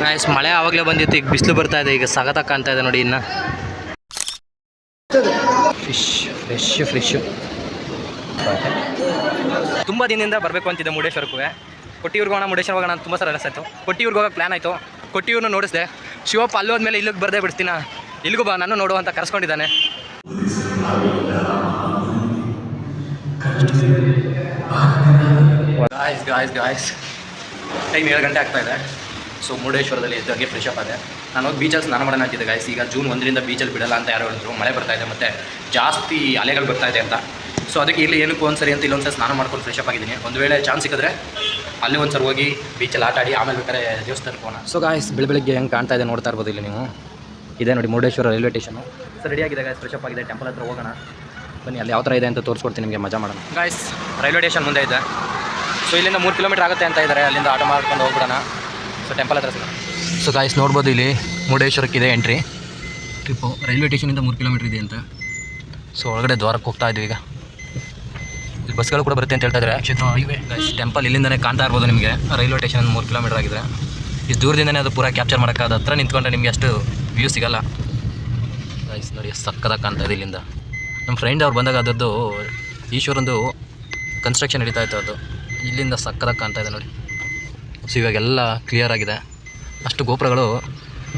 Nice. ಮಳೆ ಆವಾಗಲೇ ಬಂದಿತ್ತು, ಈಗ ಬಿಸಿಲು ಬರ್ತಾ ಇದೆ, ಈಗ ಸಗತ್ತಾಗಿ ಕಾಣ್ತಾ ಇದೆ ನೋಡಿ. ಇನ್ನು ಫ್ರೆಶ್ ತುಂಬ ದಿನದಿಂದ ಬರಬೇಕು ಅಂತಿದ್ದೆ ಮುರುಡೇಶ್ವರಕ್ಕೂ. ಕೊಟ್ಟಿಯೂರ್ಗೆ ಹೋಗೋಣ, ಮುರುಡೇಶ್ವರ ಹೋಗೋಣ ಅಂತ ತುಂಬ ಸಲ ಅನಿಸ್ತಾಯಿತ್ತು. ಕೊಟ್ಟಿಯೂರ್ಗೆ ಹೋಗೋಕೆ ಪ್ಲ್ಯಾನ್ ಆಯಿತು. ಕೊಟ್ಟಿಯೂರನ್ನು ನೋಡಿಸ್ದೆ. ಶಿವಪ್ಪ ಅಲ್ಲಿ ಹೋದ್ಮೇಲೆ ಇಲ್ಲಿಗೆ ಬರದೇ ಬಿಡ್ತೀನ, ಇಲ್ಲಿಗೂ ಬಾ ನಾನು ನೋಡು ಅಂತ ಕರೆಸ್ಕೊಂಡಿದ್ದಾನೆ. ಗಾಯ್ಸ್ ಟೈಮ್ 7 ಗಂಟೆ ಆಗ್ತಾಯಿದೆ. ಸೊ ಮುರುಡೇಶ್ವರದಲ್ಲಿ ಎದ್ದಾಗೆ ಫ್ರೆಶ್ ಅಪ್ ಆದೆ. ನಾನು ಹೋಗಿ ಬೀಚಲ್ಲಿ ಸ್ನಾನ ಮಾಡೋಣ ಅಂತಿದ್ದೆ ಗಾಯ್ಸ್. ಈಗ ಜೂನ್ 1ರಿಂದ ಬೀಚಲ್ಲಿ ಬಿಡಲ್ಲ ಅಂತ ಯಾರು ಹೇಳಿದ್ರು, ಮಳೆ ಬರ್ತಾಯಿದೆ ಮತ್ತು ಜಾಸ್ತಿ ಅಲೆಗಳು ಬರ್ತಾಯಿದೆ ಅಂತ. ಸೊ ಅದಕ್ಕೆ ಇಲ್ಲಿ ಏನಕ್ಕೂ ಒಂದ್ಸರಿ ಅಂತ ಇಲ್ಲೊಂದ್ಸರಿ ಸ್ನಾನ ಮಾಡ್ಕೊಂಡು ಫ್ರೆಶ್ ಅಪ್ ಆಗಿದ್ದೀನಿ. ಒಂದು ವೇಳೆ ಚಾನ್ಸ್ ಸಿಕ್ಕಿದ್ರೆ ಅಲ್ಲಿ ಒಂದ್ಸರಿ ಹೋಗಿ ಬೀಚಲ್ಲಿ ಆಟ ಆಡಿ ಆಮೇಲೆ ಬೇಕಾದ್ರೆ ದೇವಸ್ಥಾನಕ್ಕೆ ಹೋಗೋಣ. ಸೊ ಗಾಯ್ಸ್ ಬೆಳಗ್ಗೆ ಹೆಂಗೆ ಕಾಣ್ತಾ ಇದೆ ನೋಡ್ತಾ ಇರ್ಬೋದು ಇಲ್ಲಿ ನೀವು. ಇದೆ ನೋಡಿ ಮುರುಡೇಶ್ವರ ರೈಲ್ವೆ ಸ್ಟೇಷನು. ಸೊ ರೆಡಿಯಾಗಿದೆ ಗಾಯ್ಸ್, ಫ್ರೆಶ್ ಅಪ್ ಆಗಿದೆ. ಟೆಂಪಲ್ ಹತ್ರ ಹೋಗೋಣ ಬನ್ನಿ, ಅಲ್ಲಿ ಯಾವ ಥರ ಇದೆ ಅಂತ ತೋರಿಸ್ಕೊಡ್ತೀನಿ ನಿಮಗೆ, ಮಜಾ ಮಾಡೋಣ. ಗಾಯ್ಸ್ ರೈಲ್ವೆ ಸ್ಟೇಷನ್ ಮುಂದೆ ಇದೆ. ಸೊ ಇಲ್ಲಿಂದ 3 ಕಿಲೋಮೀಟರ್ ಆಗುತ್ತೆ ಅಂತ ಇದ್ದಾರೆ. ಅಲ್ಲಿಂದ ಆಟೋ ಮಾಡ್ಕೊಂಡು ಹೋಗ್ಬಿಡೋಣ. ಸೊ ಟೆಂಪಲ್ ಹತ್ರ ಸಿಗೋಣ. ಸೊ ಗಾಯ್ಸ್ ನೋಡ್ಬೋದು ಇಲ್ಲಿ ಮುರುಡೇಶ್ವರಕ್ಕಿದೆ ಎಂಟ್ರಿ. ಟ್ರಿಪ್ಪು ರೈಲ್ವೆ ಸ್ಟೇಷನಿಂದ 3 ಕಿಲೋಮೀಟರ್ ಇದೆ ಅಂತ. ಸೊ ಒಳಗಡೆ ದ್ವಾರಕ್ಕೆ ಹೋಗ್ತಾ ಇದ್ವಿ. ಈಗ ಇಲ್ಲಿ ಬಸ್ಗಳು ಕೂಡ ಬರುತ್ತೆ ಅಂತ ಹೇಳ್ತಾ ಇದ್ದಾರೆ. ಕ್ಷೇತ್ರ ಹೈವೇ ಗಾಯ್ಸ್. ಟೆಂಪಲ್ ಇಲ್ಲಿಂದನೇ ಕಾಣ್ತಾ ಇರ್ಬೋದು ನಿಮಗೆ. ರೈಲ್ವೆ ಸ್ಟೇಷನ್ 3 ಕಿಲೋಮೀಟರ್ ಆಗಿದೆ. ಇಷ್ಟು ದೂರದಿಂದನೇ ಅದು ಪೂರ ಕ್ಯಾಪ್ಚರ್ ಮಾಡೋಕ್ಕಾದ. ಹತ್ರ ನಿಂತ್ಕೊಂಡ್ರೆ ನಿಮಗೆ ಅಷ್ಟು ವ್ಯೂ ಸಿಗೋಲ್ಲ ಗಾಯ್ಸ್. ನೋಡಿ ಸಕ್ಕದಾಗಿ ಕಾಣ್ತಾ ಇದೆ ಇಲ್ಲಿಂದ. ನಮ್ಮ ಫ್ರೆಂಡ್ ಅವ್ರು ಬಂದಾಗ ಅದರದ್ದು ಈಶ್ವರಂದು ಕನ್ಸ್ಟ್ರಕ್ಷನ್ ನಡೀತಾ ಇತ್ತು, ಅದು ಇಲ್ಲಿಂದ ಸಕ್ಕದಾಗಿ ಕಾಣ್ತಾ ಇದೆ ನೋಡಿ. ಸೊ ಇವಾಗೆಲ್ಲ ಕ್ಲಿಯರ್ ಆಗಿದೆ. ಅಷ್ಟು ಗೋಪುರಗಳು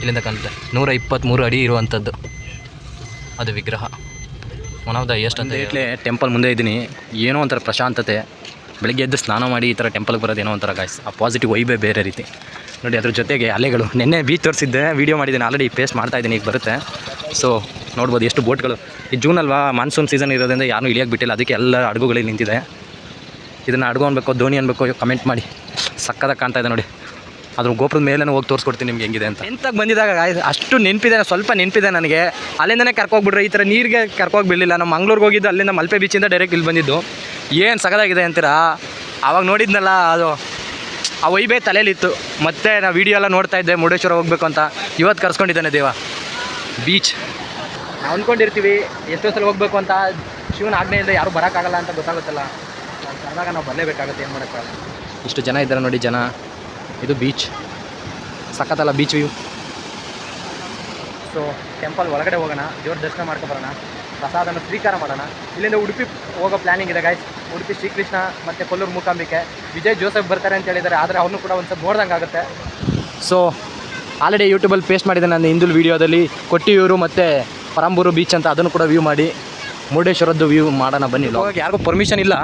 ಇಲ್ಲಿಂದ ಕಾಣುತ್ತೆ. 123 ಅಡಿ ಇರುವಂಥದ್ದು ಅದು ವಿಗ್ರಹ. ಒನ್ ಆಫ್ ದ ಎಷ್ಟು ಅಂತ ಹೇಳಿ ಟೆಂಪಲ್ ಮುಂದೆ ಇದ್ದೀನಿ. ಏನೋ ಒಂಥರ ಪ್ರಶಾಂತತೆ. ಬೆಳಗ್ಗೆ ಎದ್ದು ಸ್ನಾನ ಮಾಡಿ ಈ ಥರ ಟೆಂಪಲ್ಗೆ ಬರೋದು ಏನೋ ಒಂಥರ ಗಾಯ್ಸ್. ಆ ಪಾಸಿಟಿವ್ ವೈಬೇ ಬೇರೆ ರೀತಿ ನೋಡಿ. ಅದ್ರ ಜೊತೆಗೆ ಅಲೆಗಳು. ನಿನ್ನೆ ಬೀಚ್ ತೋರಿಸಿದ್ದೆ, ವೀಡಿಯೋ ಮಾಡಿದ್ದೀನಿ, ಆಲ್ರೆಡಿ ಪೇಸ್ಟ್ ಮಾಡ್ತಾಯಿದ್ದೀನಿ, ಈಗ ಬರುತ್ತೆ. ಸೊ ನೋಡ್ಬೋದು ಎಷ್ಟು ಬೋಟ್ಗಳು. ಈ ಜೂನ್ ಅಲ್ವಾ, ಮಾನ್ಸೂನ್ ಸೀಸನ್ ಇರೋದ್ರಿಂದ ಯಾರೂ ಇಳಿಯೋಕ್ಕೆ ಬಿಟ್ಟಿಲ್ಲ. ಅದಕ್ಕೆ ಎಲ್ಲ ಹಡಗುಗಳಲ್ಲಿ ನಿಂತಿದೆ. ಇದನ್ನು ಹಡಗು ಅನ್ಬೇಕು, ಧೋನಿ ಅನ್ಬೇಕು, ಕಮೆಂಟ್ ಮಾಡಿ. ಸಕ್ಕದಾಗಿ ಕಾಣ್ತಾ ಇದೆ ನೋಡಿ. ಅದ್ರ ಗೋಪುರದ ಮೇಲೆ ಹೋಗಿ ತೋರಿಸ್ಕೊಡ್ತೀನಿ ನಿಮ್ಗೆ ಹೆಂಗಿದೆ ಅಂತ. ಎಂತಾಗಿ ಬಂದಿದ್ದಾಗ ಅಷ್ಟು ನೆನಪಿದೆ, ಸ್ವಲ್ಪ ನೆನಪಿದೆ ನನಗೆ. ಅಲ್ಲಿಂದನೇ ಕರ್ಕೋಗ್ಬಿಟ್ರೆ, ಈ ಥರ ನೀರಿಗೆ ಕರ್ಕೋಗಿ ಬಿಡಲಿಲ್ಲ. ನಮ್ಮ ಮಂಗ್ಳೂರಿಗೆ ಹೋಗಿದ್ದು, ಅಲ್ಲಿಂದ ಮಲ್ಪೆ ಬೀಚಿಂದ ಡೈರೆಕ್ಟ್ ಇಲ್ಲಿ ಬಂದಿದ್ದು. ಏನು ಸಗದಾಗಿದೆ ಅಂತೀರಾ. ಆವಾಗ ನೋಡಿದ್ನಲ್ಲ, ಅದು ಆ ವೈಬೇ ತಲೆಯಲ್ಲಿತ್ತು. ಮತ್ತು ನಾವು ವೀಡಿಯೋ ಎಲ್ಲ ನೋಡ್ತಾ ಇದ್ದೆ ಮುರುಡೇಶ್ವರ ಹೋಗಬೇಕು ಅಂತ. ಇವತ್ತು ಕರ್ಸ್ಕೊಂಡಿದ್ದಾನೆ ದೇವ. ಬೀಚ್ ನಾವು ಅಂದ್ಕೊಂಡಿರ್ತೀವಿ ಎಷ್ಟೋ ಸಲ ಹೋಗಬೇಕು ಅಂತ. ಶಿವನ ಆಜ್ಞೆಯಿಂದ ಯಾರೂ ಬರೋಕ್ಕಾಗಲ್ಲ ಅಂತ ಗೊತ್ತಾಗುತ್ತಲ್ಲ. ಕರೆದಾಗ ನಾವು ಬರಲೇಬೇಕಾಗುತ್ತೆ, ಏನು ಮಾಡೋಕ್ಕಾಗಲ್ಲ. ಇಷ್ಟು ಜನ ಇದ್ದಾರೆ ನೋಡಿ ಜನ. ಇದು ಬೀಚ್ ಸಖತ್ತಲ್ಲ ಬೀಚ್ ವ್ಯೂ. ಸೊ ಟೆಂಪಲ್ ಒಳಗಡೆ ಹೋಗೋಣ, ದೇವ್ರ ದರ್ಶನ ಮಾಡ್ಕೊಬರೋಣ, ಪ್ರಸಾದನ ಸ್ವೀಕಾರ ಮಾಡೋಣ. ಇಲ್ಲಿಂದ ಉಡುಪಿ ಹೋಗೋ ಪ್ಲ್ಯಾನಿಂಗ್ ಇದೆ ಗಾಯ್ಸ್. ಉಡುಪಿ ಶ್ರೀಕೃಷ್ಣ ಮತ್ತು ಕೊಲ್ಲೂರು ಮೂಕಾಂಬಿಕೆ, ವಿಜಯ್ ಜೋಸೆಫ್ ಬರ್ತಾರೆ ಅಂತ ಹೇಳಿದ್ದಾರೆ. ಆದರೆ ಅವನು ಕೂಡ ಒಂದು ಸ್ವಲ್ಪ ನೋಡ್ದಂಗೆ ಆಗುತ್ತೆ. ಸೊ ಆಲ್ರೆಡಿ ಯೂಟ್ಯೂಬಲ್ಲಿ ಪೇಸ್ಟ್ ಮಾಡಿದೆ ನಾನು ಹಿಂದೂ ವೀಡಿಯೋದಲ್ಲಿ. ಕೊಟ್ಟಿಯೂರು ಮತ್ತು ಪರಂಬೂರು ಬೀಚ್ ಅಂತ, ಅದನ್ನು ಕೂಡ ವ್ಯೂ ಮಾಡಿ ಮುರುಡೇಶ್ವರದ್ದು ವ್ಯೂ ಮಾಡೋಣ ಬನ್ನಿ. ಹೋಗೋಕೆ ಯಾರಿಗೂ ಪರ್ಮಿಷನ್ ಇಲ್ಲ,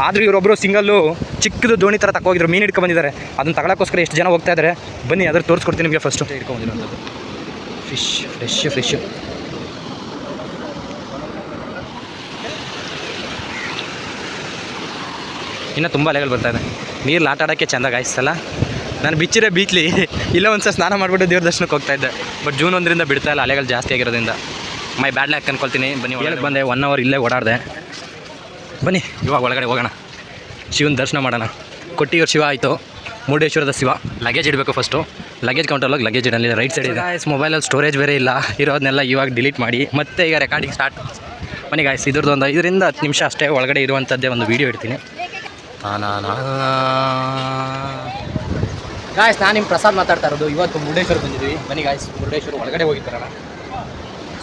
ಆದರೂ ಇವರೊಬ್ಬರು ಸಿಂಗಲ್ಲು ಚಿಕ್ಕದು ದೋಣಿ ಥರ ತಗೋಗಿದ್ರು, ಮೀನು ಹಿಡ್ಕೊಂಡು ಬಂದಿದ್ದಾರೆ. ಅದನ್ನು ತಗೊಳ್ಳೋಕ್ಕೋಸ್ಕರ ಎಷ್ಟು ಜನ ಹೋಗ್ತಾ ಇದ್ದಾರೆ ಬನ್ನಿ, ಅದ್ರ ತೋರಿಸ್ಕೊಡ್ತೀನಿ ನಿಮಗೆ. ಫಸ್ಟು ಹಿಡ್ಕೊಂಬಂದಿರೋಂಥದ್ದು ಫ್ರೆಶ್. ಇನ್ನೂ ತುಂಬ ಅಲೆಗಳು ಬರ್ತಾಯಿದೆ. ನೀರು ಆಟ ಆಡೋಕ್ಕೆ ಚೆಂದ ಗಾಯಿಸಲ್ಲ. ನಾನು ಬಿಚ್ಚಿರೋ ಬೀಚ್ಲಿ ಇಲ್ಲ ಒಂದು ಸಲ ಸ್ನಾನ ಮಾಡಿಬಿಟ್ಟು ದೇವ್ರ ದರ್ಶನಕ್ಕೆ ಹೋಗ್ತಾಯಿದ್ದೆ. ಬಟ್ ಜೂನ್ 1ರಿಂದ ಬಿಡ್ತಾ ಇಲ್ಲ, ಅಲೆಗಳು ಜಾಸ್ತಿ ಆಗಿರೋದ್ರಿಂದ. ಮೈ ಬ್ಯಾಡ್ ಲ್ಯಾಕ್ ಅನ್ಕೊಳ್ತೀನಿ. ಬನ್ನಿ ಒಳಗೆ ಬಂದೆ, 1 ಅವರ್ ಇಲ್ಲೇ ಓಡಾಡಿದೆ. ಬನ್ನಿ ಇವಾಗ ಒಳಗಡೆ ಹೋಗೋಣ, ಶಿವನ ದರ್ಶನ ಮಾಡೋಣ. ಕೊಟ್ಟಿಯೂರು ಶಿವ ಆಯಿತು, ಮುರುಡೇಶ್ವರದ ಶಿವ. ಲಗೇಜ್ ಇಡಬೇಕು ಫಸ್ಟು. ಲಗೇಜ್ ಕೌಂಟರ್ಲಾಗಿ ಲಗೇಜ್ ಇಡಲಿ, ರೈಟ್ ಸೈಡ್ ಇದೆ. ಮೊಬೈಲಲ್ಲಿ ಸ್ಟೋರೇಜ್ ಬೇರೆ ಇಲ್ಲ, ಇರೋದನ್ನೆಲ್ಲ ಇವಾಗ ಡಿಲೀಟ್ ಮಾಡಿ ಮತ್ತೆ ಈಗ ರೆಕಾರ್ಡಿಂಗ್ ಸ್ಟಾರ್ಟ್. ಬನ್ನಿ ಗಾಯ್ಸ್, ಇದ್ರದ್ದು ಒಂದು 5ರಿಂದ 10 ನಿಮಿಷ ಅಷ್ಟೇ ಒಳಗಡೆ ಇರುವಂಥದ್ದೇ ಒಂದು ವೀಡಿಯೋ ಇಡ್ತೀನಿ. ಗಾಯ್ಸ್ ನಾನು ನಿಮ್ಮ ಪ್ರಸಾದ್ ಮಾತಾಡ್ತಾ ಇರೋದು. ಇವತ್ತು ಮುರುಡೇಶ್ವರ ಬಂದಿದ್ವಿ. ಬನ್ನಿ ಗಾಯ್ಸ್, ಮುರುಡೇಶ್ವರ ಒಳಗಡೆ ಹೋಗಿದ್ದಾರಣ.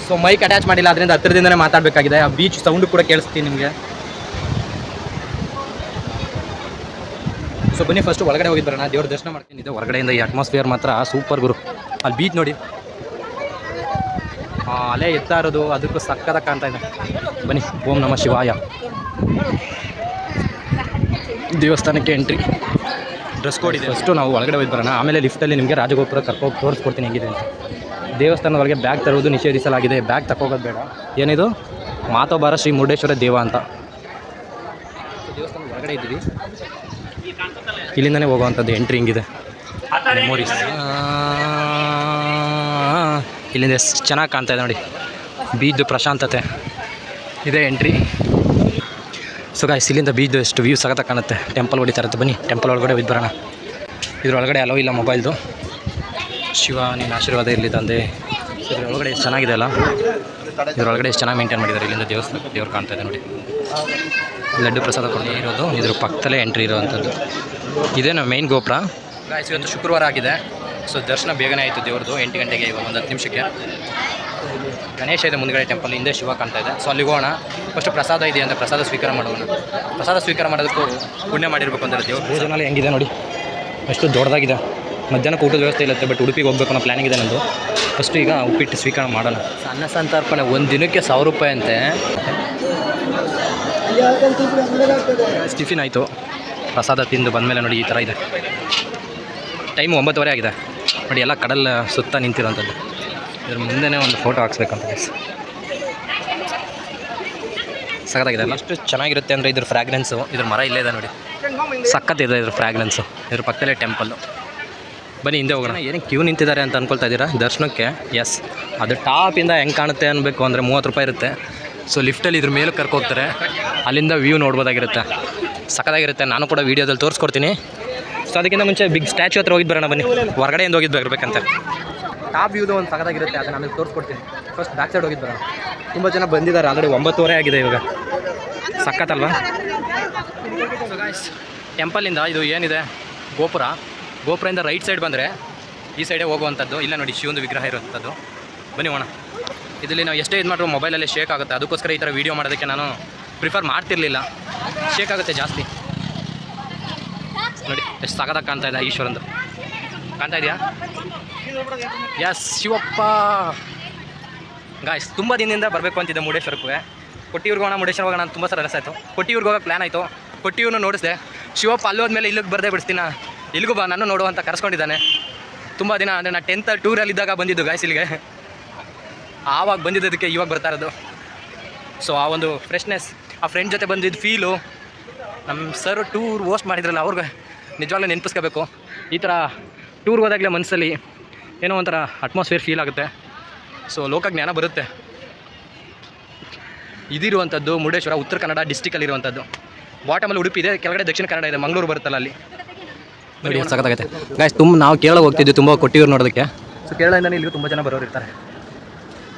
ಸೊ ಮೈಕ್ ಅಟ್ಯಾಚ್ ಮಾಡಿಲ್ಲ, ಅದರಿಂದ ಹತ್ತಿರದಿಂದನೇ ಮಾತಾಡಬೇಕಾಗಿದೆ. ಆ ಬೀಚ್ ಸೌಂಡು ಕೂಡ ಕೇಳಿಸ್ತೀನಿ ನಿಮಗೆ. ಸೊ ಬನ್ನಿ ಫಸ್ಟು ಒಳಗಡೆ ಹೋಗಿ ಬರೋಣ, ದೇವ್ರ ದರ್ಶನ ಮಾಡ್ತೀನಿ. ಇದೆ ಹೊರಗಡೆಯಿಂದ ಈ ಅಟ್ಮಾಸ್ಫಿಯರ್ ಮಾತ್ರ ಸೂಪರ್ ಗುರು. ಅಲ್ಲಿ ಬೀಚ್ ನೋಡಿ, ಅಲೆ ಎತ್ತಾ ಇರೋದು ಅದಕ್ಕೂ ಸಕ್ಕತ್ತಾಗಿ ಕಾಣ್ತಾ ಇದೆ. ಬನ್ನಿ, ಓಂ ನಮಃ ಶಿವಾಯ. ದೇವಸ್ಥಾನಕ್ಕೆ ಎಂಟ್ರಿ, ಡ್ರೆಸ್ ಕೋಡ್ ಇದೆ. ಫಸ್ಟು ನಾವು ಒಳಗಡೆ ಹೋಗಿ ಬರೋಣ, ಆಮೇಲೆ ಲಿಫ್ಟಲ್ಲಿ ನಿಮಗೆ ರಾಜಗೋಪುರ ಕರ್ಕೋಗಿ ತೋರಿಸ್ಕೊಡ್ತೀನಿ ಹೆಂಗಿದೆ ಅಂತ. ದೇವಸ್ಥಾನದೊಳಗೆ ಬ್ಯಾಗ್ ತರುವುದು ನಿಷೇಧಿಸಲಾಗಿದೆ. ಬ್ಯಾಗ್ ತಗೋಗೋದು ಬೇಡ. ಏನಿದು ಮಾತೋಬಾರ ಶ್ರೀ ಮುರುಡೇಶ್ವರ ದೇವ ಅಂತ. ದೇವಸ್ಥಾನದ ಹೊರಗಡೆ ಇದ್ದೀವಿ, ಇಲ್ಲಿಂದನೇ ಹೋಗುವಂಥದ್ದು. ಎಂಟ್ರಿ ಹಿಂಗಿದೆ, ಮೆಮೊರೀಸ್. ಇಲ್ಲಿಂದ ಎಷ್ಟು ಚೆನ್ನಾಗಿ ಕಾಣ್ತಾ ಇದೆ ನೋಡಿ, ಬೀಚ್ದು ಪ್ರಶಾಂತತೆ ಇದೆ ಎಂಟ್ರಿ. ಸೊ ಗಾಯ್ಸ್, ಇಲ್ಲಿಂದ ಬೀಚ್ದು ಎಷ್ಟು ವ್ಯೂ ಸಖತ್ತಾಗಿ ಕಾಣುತ್ತೆ. ಟೆಂಪಲ್ ಹೊಡಿತಾ ಇರುತ್ತೆ. ಬನ್ನಿ ಟೆಂಪಲ್ ಒಳಗಡೆ ಹೋಗಿ ಬರೋಣ. ಇದ್ರೊಳಗಡೆ ಅಲೋ ಇಲ್ಲ ಮೊಬೈಲ್ದು. ಶಿವ ನಿನ್ನ ಆಶೀರ್ವಾದ ಇರಲಿ ತಂದೆ. ಇದ್ರೊಳಗಡೆ ಎಷ್ಟು ಚೆನ್ನಾಗಿದೆ ಅಲ್ಲ, ಇದ್ರೊಳಗಡೆ ಎಷ್ಟು ಚೆನ್ನಾಗಿ ಮೇಂಟೈನ್ ಮಾಡಿದ್ದಾರೆ. ಇಲ್ಲಿಂದ ದೇವ್ರು ಕಾಣ್ತಾ ಇದೆ ನೋಡಿ. ಲಡ್ಡು ಪ್ರಸಾದ ಕೊಡಲಿ ಇರೋದು, ಇದ್ರ ಪಕ್ಕದಲ್ಲೇ ಎಂಟ್ರಿ ಇರೋವಂಥದ್ದು. ಇದೇ ನಾವು ಮೇನ್ ಗೋಪುರ. ಗಾಯ್ಸ್ ಇವತ್ತು ಶುಕ್ರವಾರ ಆಗಿದೆ. ಸೊ ದರ್ಶನ ಬೇಗನೆ ಆಯಿತು ದೇವ್ರದ್ದು 8 ಗಂಟೆಗೆ, ಇವಾಗ ಒಂದು 10 ನಿಮಿಷಕ್ಕೆ. ಗಣೇಶ ಇದೆ ಮುಂದ್ಗಡೆ ಟೆಂಪಲ್, ಹಿಂದೆ ಶಿವ ಕಾಣ್ತಾ ಇದೆ. ಸೊ ಅಲ್ಲಿಗೆ ಹೋಗೋಣ. ಫಸ್ಟ್ ಪ್ರಸಾದ ಇದೆ ಅಂತ ಪ್ರಸಾದ ಸ್ವೀಕಾರ ಮಾಡೋಣ. ಪ್ರಸಾದ ಸ್ವೀಕಾರ ಮಾಡೋದಕ್ಕೂ ಪುಣ್ಯ ಮಾಡಿರಬೇಕು ಅಂದರೆ ದೇವ್ರ ಭೋಜನಾಲಯ ಹೆಂಗಿದೆ ನೋಡಿ, ಎಷ್ಟು ದೊಡ್ಡದಾಗಿದೆ. ಮಧ್ಯಾಹ್ನಕ್ಕೆ ಊಟದ ವ್ಯವಸ್ಥೆ ಇರುತ್ತೆ, ಬಟ್ ಉಡುಪಿಗೆ ಹೋಗ್ಬೇಕು ಅನ್ನೋ ಪ್ಲ್ಯಾನಿಂಗ್ ಇದೆ ನಂದು. ಫಸ್ಟು ಈಗ ಉಪ್ಪಿಟ್ಟು ಸ್ವೀಕಾರ ಮಾಡೋಣ. ಅನ್ನ ಸಂತರ್ಪಣೆ ಒಂದು ದಿನಕ್ಕೆ 1000 ರೂಪಾಯಿ ಅಂತೆ. ಟಿಫಿನ್ ಆಯಿತು, ಪ್ರಸಾದ ತಿಂದು ಬಂದಮೇಲೆ ನೋಡಿ ಈ ಥರ ಇದೆ. ಟೈಮು 9:30 ಆಗಿದೆ ನೋಡಿ. ಎಲ್ಲ ಕಡಲ್ ಸುತ್ತ ನಿಂತಿರೋಂಥದ್ದು. ಇದ್ರ ಮುಂದೆನೇ ಒಂದು ಫೋಟೋ ಹಾಕ್ಸ್ಬೇಕಂತ ಸಖತ್ತಾಗಿದೆ. ಅಷ್ಟು ಚೆನ್ನಾಗಿರುತ್ತೆ ಅಂದರೆ ಇದ್ರ ಫ್ರ್ಯಾಗ್ರೆನ್ಸು. ಇದ್ರ ಮರ ಇಲ್ಲೇ ಇದೆ ನೋಡಿ, ಸಖತ್ತಿದೆ ಇದ್ರ ಫ್ರ್ಯಾಗ್ರೆನ್ಸು. ಇದ್ರ ಪಕ್ಕದಲ್ಲೇ ಟೆಂಪಲ್ಲು. ಬನ್ನಿ ಹಿಂದೆ ಹೋಗೋಣ. ಏನಕ್ಕೆ ಕ್ಯೂ ನಿಂತಿದ್ದಾರೆ ಅಂತ ಅಂದ್ಕೊಳ್ತಾ ಇದ್ದೀರಾ ದರ್ಶನಕ್ಕೆ? ಎಸ್, ಅದು ಟಾಪಿಂದ ಹೆಂಗೆ ಕಾಣುತ್ತೆ ಅನ್ಬೇಕು ಅಂದರೆ 30 ರೂಪಾಯಿ ಇರುತ್ತೆ. ಸೊ ಲಿಫ್ಟಲ್ಲಿ ಇದ್ರ ಮೇಲೆ ಕರ್ಕೋಗ್ತಾರೆ, ಅಲ್ಲಿಂದ ವ್ಯೂ ನೋಡ್ಬೋದಾಗಿರುತ್ತೆ, ಸಖತ್ತಾಗಿರುತ್ತೆ. ನಾನು ಕೂಡ ವೀಡಿಯೋದಲ್ಲಿ ತೋರಿಸ್ಕೊಡ್ತೀನಿ. ಸೊ ಅದಕ್ಕಿಂತ ಮುಂಚೆ ಬಿಗ್ ಸ್ಟ್ಯಾಚ್ಯೂ ಹತ್ರ ಹೋಗಿದ್ದು ಬರೋಣ ಬನ್ನಿ. ಹೊರಗಡೆಯಿಂದ ಹೋಗಿದ್ದು ಬರಬೇಕಂತ. ಟಾಪ್ ವ್ಯೂದು ಒಂದು ಸಖತ್ತಾಗಿರುತ್ತೆ, ಅದನ್ನು ಆಮೇಲೆ ತೋರಿಸ್ಕೊಡ್ತೀನಿ. ಫಸ್ಟ್ ಬ್ಯಾಕ್ ಸೈಡ್ ಹೋಗಿದ್ದು ಬರೋಣ. ತುಂಬ ಜನ ಬಂದಿದ್ದಾರೆ, ಆಲ್ರೆಡಿ 9:30 ಆಗಿದೆ ಇವಾಗ. ಸಖತ್ತಲ್ವಾ? ಸೊ ಗಾಯ್ಸ್, ಟೆಂಪಲಿಂದ ಇದು ಏನಿದೆ ಗೋಪುರದಿಂದ ರೈಟ್ ಸೈಡ್ ಬಂದರೆ ಈ ಸೈಡೇ ಹೋಗುವಂಥದ್ದು. ಇಲ್ಲ ನೋಡಿ ಶಿವೊಂದು ವಿಗ್ರಹ ಇರುವಂಥದ್ದು. ಬನ್ನಿ ಹೋಗೋಣ. ಇದರಲ್ಲಿ ನಾವು ಎಷ್ಟೇ ಇದು ಮಾಡಿದ್ರು ಮೊಬೈಲಲ್ಲಿ ಶೇಕ್ ಆಗುತ್ತೆ. ಅದಕ್ಕೋಸ್ಕರ ಈ ಥರ ವೀಡಿಯೋ ಮಾಡೋದಕ್ಕೆ ನಾನು ಪ್ರಿಫರ್ ಮಾಡ್ತಿರ್ಲಿಲ್ಲ. ಶೇಕ್ ಆಗುತ್ತೆ ಜಾಸ್ತಿ. ನೋಡಿ ಎಷ್ಟು ಸಖತ್ತಾಗಿ ಕಾಣ್ತಾ ಇದೆ ಈಶ್ವರಂದು. ಕಾಣ್ತಾ ಇದೆಯಾ? ಎಸ್, ಶಿವಪ್ಪ. ಗಾಯ್ಸ್, ತುಂಬ ದಿನದಿಂದ ಬರಬೇಕು ಅಂತಿದ್ದೆ ಮುರುಡೇಶ್ವರಕ್ಕೆ. ಕೊಟ್ಟಿಯೂರ್ಗೆ ಹೋಗೋಣ, ಮುರುಡೇಶ್ವರ ಹೋಗೋಣ ಅಂತ ತುಂಬ ಸಲ ಅನಿಸ್ತಾಯಿತು. ಕೊಟ್ಟಿಯೂರ್ಗೆ ಹೋಗೋಕೆ ಪ್ಲ್ಯಾನ್ ಆಯಿತು. ಕೊಟ್ಟಿಯೂರನ್ನು ನೋಡಿಸಿದೆ. ಶಿವಪ್ಪ ಅಲ್ಲೋದ್ಮೇಲೆ ಇಲ್ಲಿಗೆ ಬರದೇ ಬಿಡಿಸ್ತೀನ, ಇಲ್ಲಿಗೂ ಬಾ ನಾನು ನೋಡು ಅಂತ ಕರೆಸ್ಕೊಂಡಿದ್ದಾನೆ. ತುಂಬ ದಿನ ಅಂದರೆ ನಾನು 10th ಟೂರಲ್ಲಿದ್ದಾಗ ಬಂದಿದ್ದು ಗಾಯ್ಸ್ ಇಲ್ಲಿಗೆ. ಆವಾಗ ಬಂದಿದ್ದದಕ್ಕೆ ಇವಾಗ ಬರ್ತಾ ಇರೋದು. ಸೊ ಆ ಒಂದು ಫ್ರೆಶ್ನೆಸ್, ಆ ಫ್ರೆಂಡ್ ಜೊತೆ ಬಂದಿದ್ದು ಫೀಲು, ನಮ್ಮ ಸರ್ ಟೂರ್ ಹೋಸ್ಟ್ ಮಾಡಿದ್ರಲ್ಲ ಅವ್ರಿಗೆ ನಿಜವಾಗ್ಲೂ ನೆನಪಿಸ್ಕೋಬೇಕು. ಈ ಥರ ಟೂರ್ಗೆ ಹೋದಾಗಲೇ ಮನಸ್ಸಲ್ಲಿ ಏನೋ ಒಂಥರ ಅಟ್ಮಾಸ್ಫಿಯರ್ ಫೀಲ್ ಆಗುತ್ತೆ. ಸೊ ಲೋಕಜ್ಞಾನ ಬರುತ್ತೆ. ಇದಿರುವಂಥದ್ದು ಮುರುಡೇಶ್ವರ ಉತ್ತರ ಕನ್ನಡ ಡಿಸ್ಟಿಕಲ್ಲಿರುವಂಥದ್ದು. ಬಾಟಮಲ್ಲಿ ಉಡುಪಿ ಇದೆ, ಕೆಳಗಡೆ ದಕ್ಷಿಣ ಕನ್ನಡ ಇದೆ, ಮಂಗಳೂರು ಬರುತ್ತಲ್ಲ ಅಲ್ಲಿ ನೋಡಿ. ಸಖತ್ತಾಗುತ್ತೆ ಗಾಯ್ಸ್. ನಾವು ಕೇರಳ ಹೋಗ್ತಿದ್ವಿ ತುಂಬ ಕೊಟ್ಟಿಯೂರು ನೋಡೋದಕ್ಕೆ. ಸೊ ಕೇರಳದಿಂದನೇ ಇಲ್ಲಿಗೂ ತುಂಬ ಜನ ಬರೋರು ಇರ್ತಾರೆ,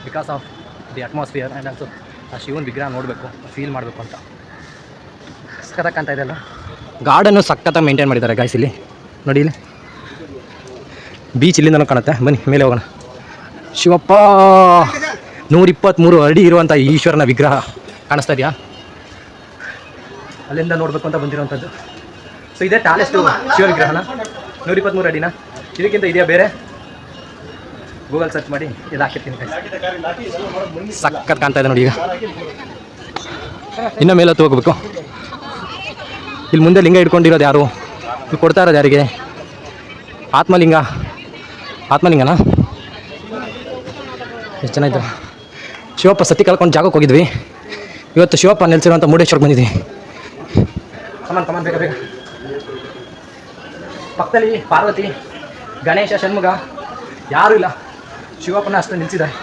because of the atmosphere and also ಆ ಶಿವನ ವಿಗ್ರಹ ನೋಡಬೇಕು, ಫೀಲ್ ಮಾಡಬೇಕು ಅಂತ. ಸಖತ್ತಾಗಿ ಕಾಣ್ತಾ ಇದೆಯಲ್ಲ. ಗಾರ್ಡನ್ನು ಸಖತ್ತಾಗಿ ಮೇಂಟೈನ್ ಮಾಡಿದ್ದಾರೆ ಗಾಯ್ಸ್ ಇಲ್ಲಿ ನೋಡಿ. ಇಲ್ಲಿ ಬೀಚ್ ಇಲ್ಲಿಂದನೂ ಕಾಣುತ್ತೆ. ಬನ್ನಿ ಮೇಲೆ ಹೋಗೋಣ. ಶಿವಪ್ಪ 123 ಅಡಿ ಇರುವಂಥ ಈಶ್ವರನ ವಿಗ್ರಹ ಕಾಣಿಸ್ತಾ ಇದೆಯಾ? ಅಲ್ಲಿಂದ ನೋಡಬೇಕು ಅಂತ ಬಂದಿರುವಂಥದ್ದು. ಸೊ ಇದೇ ಟಾಲೆಸ್ಟು ಶಿವ ವಿಗ್ರಹನ 123 ಅಡಿನ. ಇದಕ್ಕಿಂತ ಇದೆಯಾ ಬೇರೆ? ಗೂಗಲ್ ಸರ್ಚ್ ಮಾಡಿ ಇದು ಹಾಕಿರ್ತೀನಿ. ಸಖತ್ ಕಾಣ್ತಾ ಇದೆ ನೋಡಿ. ಈಗ ಇನ್ನು ಮೇಲೆ ಹತ್ತು ಹೋಗ್ಬೇಕು. ಇಲ್ಲಿ ಮುಂದೆ ಲಿಂಗ ಇಟ್ಕೊಂಡಿರೋದು ಯಾರು? ಇಲ್ಲಿ ಕೊಡ್ತಾ ಇರೋದು ಯಾರಿಗೆ? ಆತ್ಮಲಿಂಗನ? ಎಷ್ಟು ಜನ ಇದ್ದಾರೆ? ಶಿವಪ್ಪ ಸತಿ ಕಳ್ಕೊಂಡು ಜಾಗಕ್ಕೆ ಹೋಗಿದ್ವಿ. ಇವತ್ತು ಶಿವಪ್ಪ ನೆಲೆಸಿರುವಂಥ ಮುರುಡೇಶ್ವರಕ್ಕೆ ಬಂದಿದ್ವಿ. ಕಮಾನ್ ಬೇಗ. ಪಕ್ಕದಲ್ಲಿ ಪಾರ್ವತಿ, ಗಣೇಶ, ಷಣ್ಮುಗ ಯಾರೂ ಇಲ್ಲ. ಶಿವಪ್ಪನ ಅಷ್ಟು ನಿಲ್ಸಿದ್ದಾರೆ.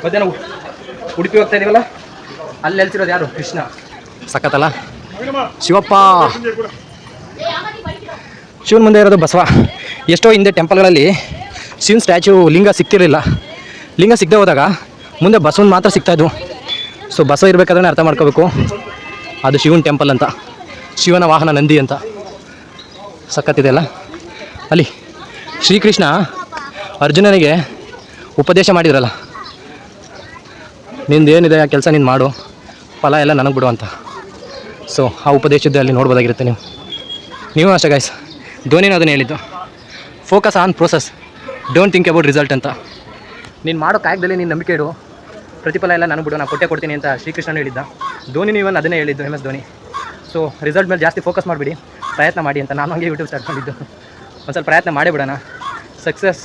ಮಧ್ಯಾಹ್ನ ಉಡುಪಿ ಹೋಗ್ತಾ ಇದೀವಲ್ಲ, ಅಲ್ಲಿ ನೆಲೆಸಿರೋದು ಯಾರು? ಕೃಷ್ಣ. ಸಖತ್ತಲ್ಲ ಶಿವಪ್ಪ. ಶಿವನ ಮುಂದೆ ಇರೋದು ಬಸವ. ಎಷ್ಟೋ ಹಿಂದೆ ಟೆಂಪಲ್ಗಳಲ್ಲಿ ಶಿವನ ಸ್ಟ್ಯಾಚ್ಯೂ ಲಿಂಗ ಸಿಗ್ತಿರಲಿಲ್ಲ. ಲಿಂಗ ಸಿಗದೆ ಹೋದಾಗ ಮುಂದೆ ಬಸವನ ಮಾತ್ರ ಸಿಗ್ತಾಯಿದ್ವು. ಸೊ ಬಸವ ಇರಬೇಕಾದ್ರೆ ಅರ್ಥ ಮಾಡ್ಕೋಬೇಕು ಅದು ಶಿವನ ಟೆಂಪಲ್ ಅಂತ, ಶಿವನ ವಾಹನ ನಂದಿ ಅಂತ. ಸಖತ್ತಿದೆ ಅಲ್ಲ. ಅಲ್ಲಿ ಶ್ರೀಕೃಷ್ಣ ಅರ್ಜುನನಿಗೆ ಉಪದೇಶ ಮಾಡಿದ್ರಲ್ಲ, ನಿಂದೇನಿದೆ ಆ ಕೆಲಸ ನೀನು ಮಾಡು, ಫಲ ಎಲ್ಲ ನನಗೆ ಬಿಡು ಅಂತ. ಸೊ ಆ ಉಪದೇಶದ್ದು ಅಲ್ಲಿ ನೋಡ್ಬೋದಾಗಿರುತ್ತೆ. ನೀವು ಅಷ್ಟೇ ಗೈಸ್. ಧೋನಿನೂ ಅದನ್ನು ಹೇಳಿದ್ದು, focus on process, don't think about result ಅಂತ. ನೀನು ಮಾಡೋ ಕಾಯಕದಲ್ಲಿ ನೀನು ನಂಬಿಕೆ ಇಡು, ಪ್ರತಿಫಲ ಎಲ್ಲ ನಾನು ಬಿಡು, ನಾನು ಕೊಡ್ತೀನಿ ಅಂತ ಶ್ರೀಕೃಷ್ಣನು ಹೇಳಿದ್ದ. ಧೋನಿನೂ ಇವನ್ ಅದನ್ನೇ ಹೇಳಿದ್ದು, MS ಧೋನಿ. ಸೊ ರಿಸಲ್ಟ್ ಮೇಲೆ ಜಾಸ್ತಿ ಫೋಕಸ್ ಮಾಡಿಬಿಡಿ, ಪ್ರಯತ್ನ ಮಾಡಿ ಅಂತ ನಾನು ಹಂಗೆ ಯೂಟ್ಯೂಬ್ ಸ್ಟಾರ್ಟ್ ಮಾಡಿದ್ದು. ಒಂದು ಸ್ವಲ್ಪ ಪ್ರಯತ್ನ ಮಾಡೇ ಬಿಡೋಣ. ಸಕ್ಸಸ್